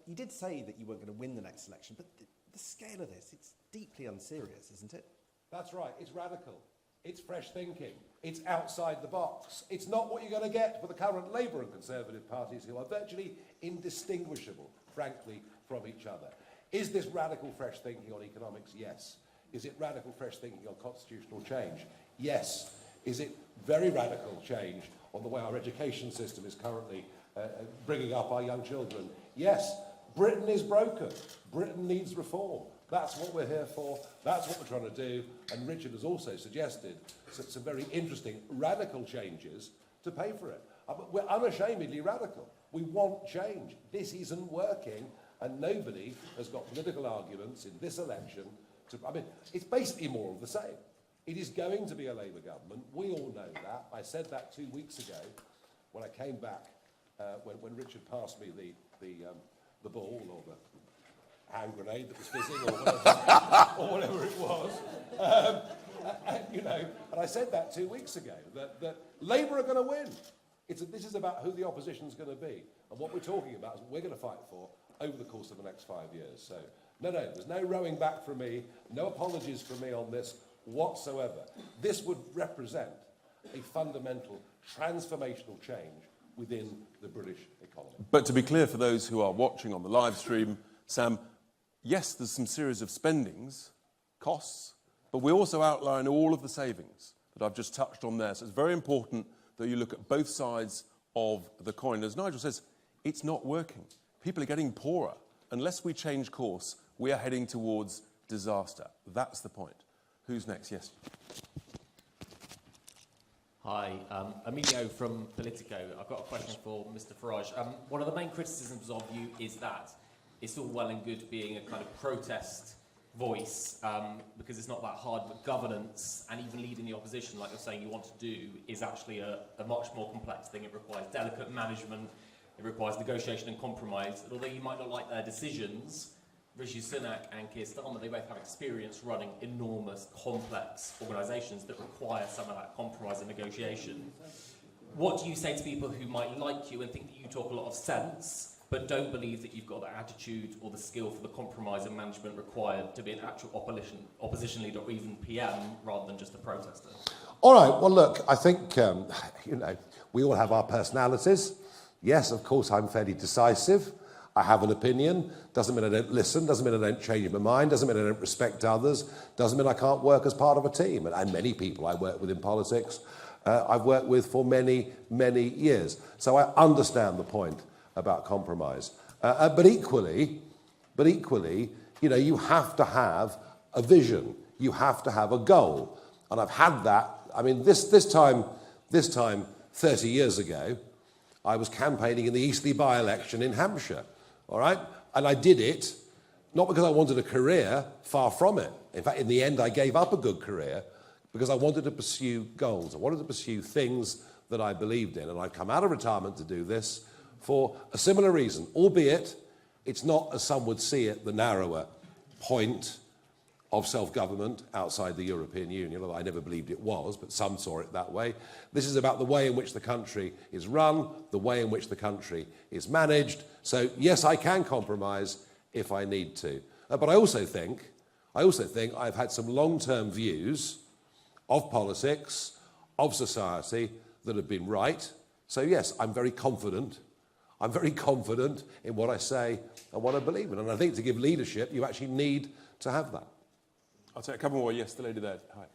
You did say that you weren't going to win the next election, but the scale of this, it's deeply unserious, isn't it? That's right, it's radical. It's fresh thinking. It's outside the box. It's not what you're going to get for the current Labour and Conservative parties, who are virtually indistinguishable, frankly, from each other. Is this radical fresh thinking on economics? Yes. Is it radical fresh thinking on constitutional change? Yes. Is it very radical change on the way our education system is currently bringing up our young children? Yes. Britain is broken. Britain needs reform. That's what we're here for. That's what we're trying to do. And Richard has also suggested some very interesting radical changes to pay for it. But we're unashamedly radical. We want change. This isn't working, and nobody has got political arguments in this election to... I mean, it's basically more of the same. It is going to be a Labour government. We all know that. I said that 2 weeks ago when I came back, when Richard passed me the ball or the hand grenade that was fizzing or whatever it was. And I said that 2 weeks ago, that Labour are going to win. This is about who the opposition's going to be. And what we're talking about is what we're going to fight for over the course of the next 5 years. So, no, there's no rowing back from me, no apologies from me on this whatsoever. This would represent a fundamental transformational change within the British economy. But to be clear for those who are watching on the live stream, Sam, yes, there's some series of spendings, costs, but we also outline all of the savings that I've just touched on there. So it's very important that you look at both sides of the coin. As Nigel says, it's not working. People are getting poorer. Unless we change course, we are heading towards disaster. That's the point. Who's next? Yes. Hi, Emilio from Politico. I've got a question for Mr. Farage. One of the main criticisms of you is that it's all well and good being a kind of protest voice, because it's not that hard, but governance and even leading the opposition, like you're saying you want to do, is actually a much more complex thing. It requires delicate management, it requires negotiation and compromise. And although you might not like their decisions, Rishi Sunak and Keir Starmer, they both have experience running enormous, complex organisations that require some of that compromise and negotiation. What do you say to people who might like you and think that you talk a lot of sense, but don't believe that you've got the attitude or the skill for the compromise and management required to be an actual opposition leader or even PM rather than just a protester? All right, well, look, I think, we all have our personalities. Yes, of course, I'm fairly decisive. I have an opinion. Doesn't mean I don't listen. Doesn't mean I don't change my mind. Doesn't mean I don't respect others. Doesn't mean I can't work as part of a team. And many people I work with in politics, I've worked with for many, many years. So I understand the point about compromise. But equally, you have to have a vision. You have to have a goal. And I've had that. I mean, this time 30 years ago, I was campaigning in the Eastleigh by-election in Hampshire. All right? And I did it not because I wanted a career, far from it. In fact, in the end, I gave up a good career because I wanted to pursue goals. I wanted to pursue things that I believed in. And I've come out of retirement to do this for a similar reason, albeit it's not, as some would see it, the narrower point of self-government outside the European Union, although I never believed it was, but some saw it that way. This is about the way in which the country is run, the way in which the country is managed. So, yes, I can compromise if I need to. But I also think I've had some long-term views of politics, of society, that have been right. So, yes, I'm very confident. I'm very confident in what I say and what I believe in. And I think to give leadership, you actually need to have that. I'll take a couple more. Yes, the lady there. Hi.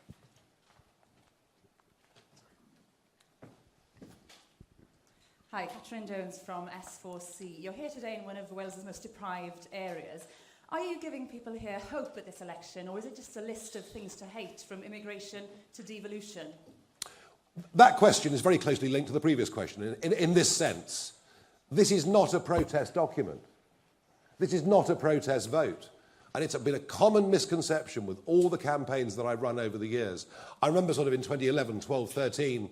Hi, Catherine Jones from S4C. You're here today in one of Wales's most deprived areas. Are you giving people here hope at this election, or is it just a list of things to hate, from immigration to devolution? That question is very closely linked to the previous question in this sense. This is not a protest document. This is not a protest vote. And it's been a common misconception with all the campaigns that I've run over the years. I remember sort of in 2011, 12, 13,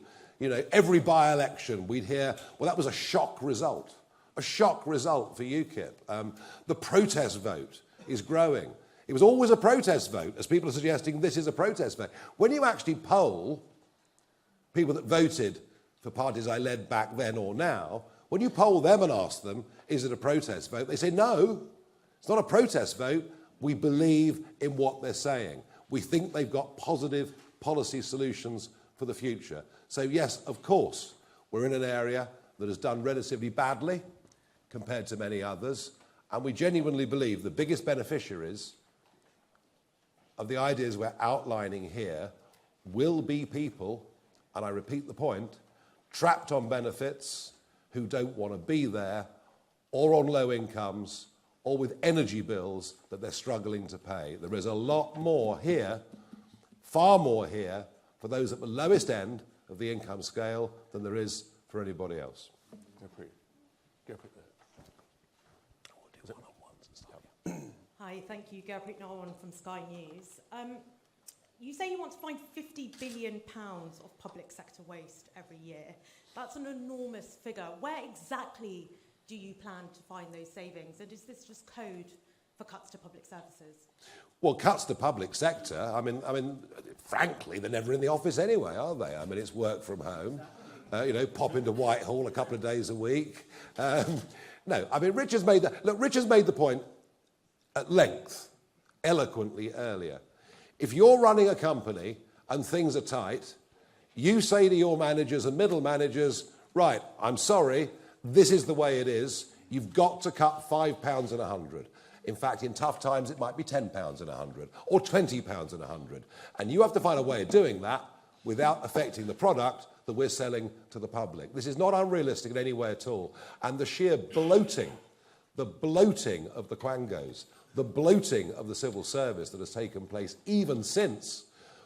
every by-election we'd hear, well, that was a shock result for UKIP. The protest vote is growing. It was always a protest vote, as people are suggesting this is a protest vote. When you actually poll people that voted for parties I led back then or now, when you poll them and ask them, is it a protest vote? They say, no, it's not a protest vote. We believe in what they're saying. We think they've got positive policy solutions for the future. So yes, of course, we're in an area that has done relatively badly compared to many others, and we genuinely believe the biggest beneficiaries of the ideas we're outlining here will be people, and I repeat the point, trapped on benefits who don't want to be there, or on low incomes, or with energy bills that they're struggling to pay. There is a lot more here, far more here, for those at the lowest end of the income scale than there is for anybody else. Hi, thank you. Gurpreet Narwan from Sky News. You say you want to find £50 billion of public sector waste every year. That's an enormous figure. Where exactly do you plan to find those savings? And is this just code for cuts to public services? Well, cuts to public sector, I mean, frankly, they're never in the office anyway, are they? I mean, it's work from home. Pop into Whitehall a couple of days a week. No, I mean, Richard's made the point at length, eloquently earlier. If you're running a company and things are tight, you say to your managers and middle managers, right, I'm sorry, this is the way it is. You've got to cut £5 in 100. In fact, in tough times, it might be £10 in 100 or £20 in 100. And you have to find a way of doing that without affecting the product that we're selling to the public. This is not unrealistic in any way at all. And the sheer bloating of the quangos, the bloating of the civil service that has taken place even since,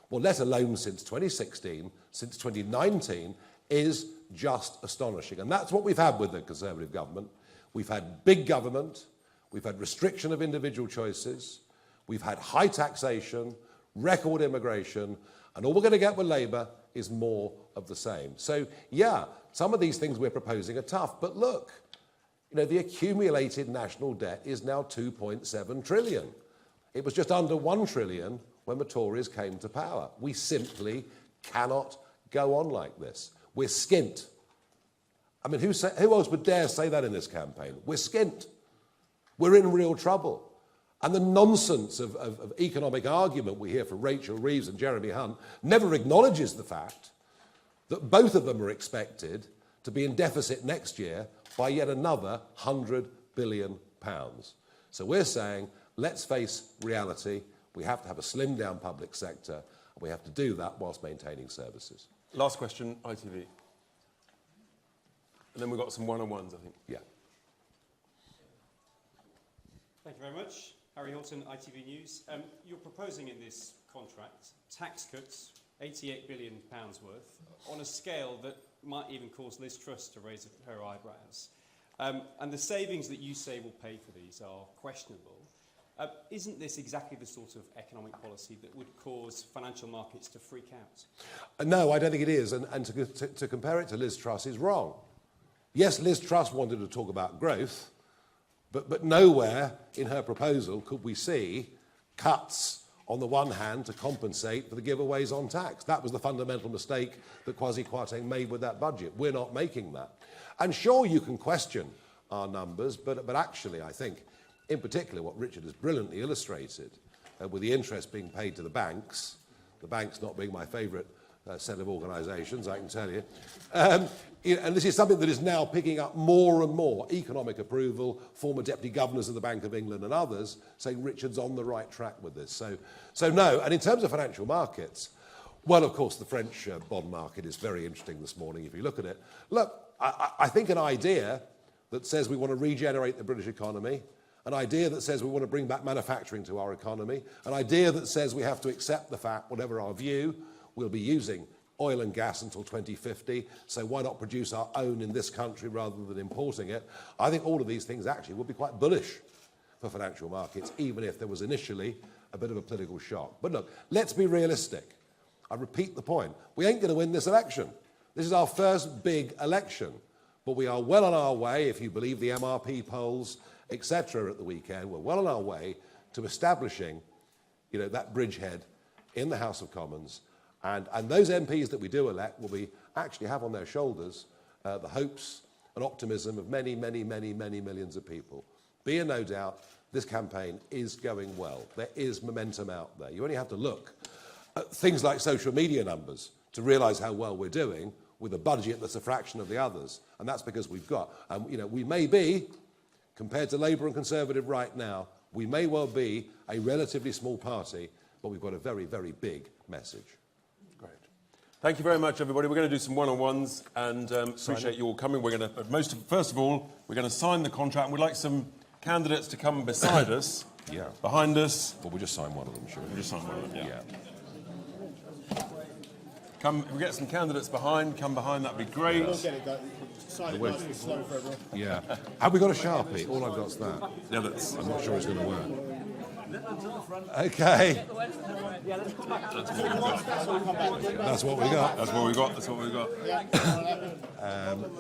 well, let alone since 2016, since 2019, is just astonishing. And that's what we've had with the Conservative government. We've had big government, we've had restriction of individual choices, we've had high taxation, record immigration, and all we're going to get with Labour is more of the same. So, yeah, some of these things we're proposing are tough, but look, the accumulated national debt is now 2.7 trillion. It was just under 1 trillion when the Tories came to power. We simply cannot go on like this. We're skint. I mean, who else would dare say that in this campaign? We're skint. We're in real trouble. And the nonsense of economic argument we hear from Rachel Reeves and Jeremy Hunt never acknowledges the fact that both of them are expected to be in deficit next year by yet another £100 billion. So we're saying, let's face reality. We have to have a slimmed down public sector, and we have to do that whilst maintaining services. Last question, ITV. And then we've got some one-on-ones, I think. Yeah. Thank you very much. Harry Hilton, ITV News. You're proposing in this contract tax cuts, £88 billion worth, on a scale that might even cause Liz Truss to raise her eyebrows. And the savings that you say will pay for these are questionable. Isn't this exactly the sort of economic policy that would cause financial markets to freak out? No, I don't think it is. And to compare it to Liz Truss is wrong. Yes, Liz Truss wanted to talk about growth, but nowhere in her proposal could we see cuts on the one hand to compensate for the giveaways on tax. That was the fundamental mistake that Kwasi Kwarteng made with that budget. We're not making that. And sure, you can question our numbers, but actually, I think, in particular, what Richard has brilliantly illustrated, with the interest being paid to the banks not being my favourite set of organisations, I can tell you. And this is something that is now picking up more and more economic approval, former deputy governors of the Bank of England and others saying Richard's on the right track with this. So no, and in terms of financial markets, well, of course, the French bond market is very interesting this morning if you look at it. Look, I think an idea that says we want to regenerate the British economy, an idea that says we want to bring back manufacturing to our economy, an idea that says we have to accept the fact, whatever our view, we'll be using oil and gas until 2050, so why not produce our own in this country rather than importing it? I think all of these things actually would be quite bullish for financial markets, even if there was initially a bit of a political shock. But look, let's be realistic. I repeat the point. We ain't going to win this election. This is our first big election, but we are well on our way, if you believe the MRP polls, etc. at the weekend. We're well on our way to establishing, that bridgehead in the House of Commons. And those MPs that we do elect will actually have on their shoulders the hopes and optimism of many, many, many, many millions of people. Be in no doubt, this campaign is going well. There is momentum out there. You only have to look things like social media numbers to realise how well we're doing with a budget that's a fraction of the others. And that's because we've got, we may be, compared to Labour and Conservative right now, we may well be a relatively small party, but we've got a very, very big message. Great. Thank you very much, everybody. We're going to do some one-on-ones, and appreciate you all coming. We're going to, first of all, we're going to sign the contract, and we'd like some candidates to come beside us. Yeah. Behind us. Well, we'll just sign one of them, sure. We'll just sign one of them, yeah. Come, if we get some candidates behind, come behind, that'd be great. We'll get it going. Sign it nice and slow for everyone. Yeah. Have we got a Sharpie? All I've got's that. Yeah, that's... I'm not sure it's going to work. Okay. That's what we got. That's what we got. That's what we got.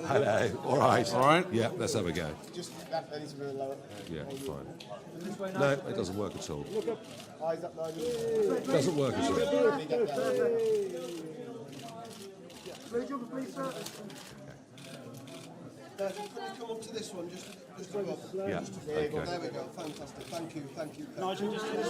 Hello. All right. All right. Yeah, let's have a go. Just that needs to be lower. Yeah, fine. No, it doesn't work at all. Look up. Eyes up, Nigel. It doesn't work at all. Please, sir. Come up to this one, just above. Yeah. There we go. Fantastic. Thank you. Nigel, just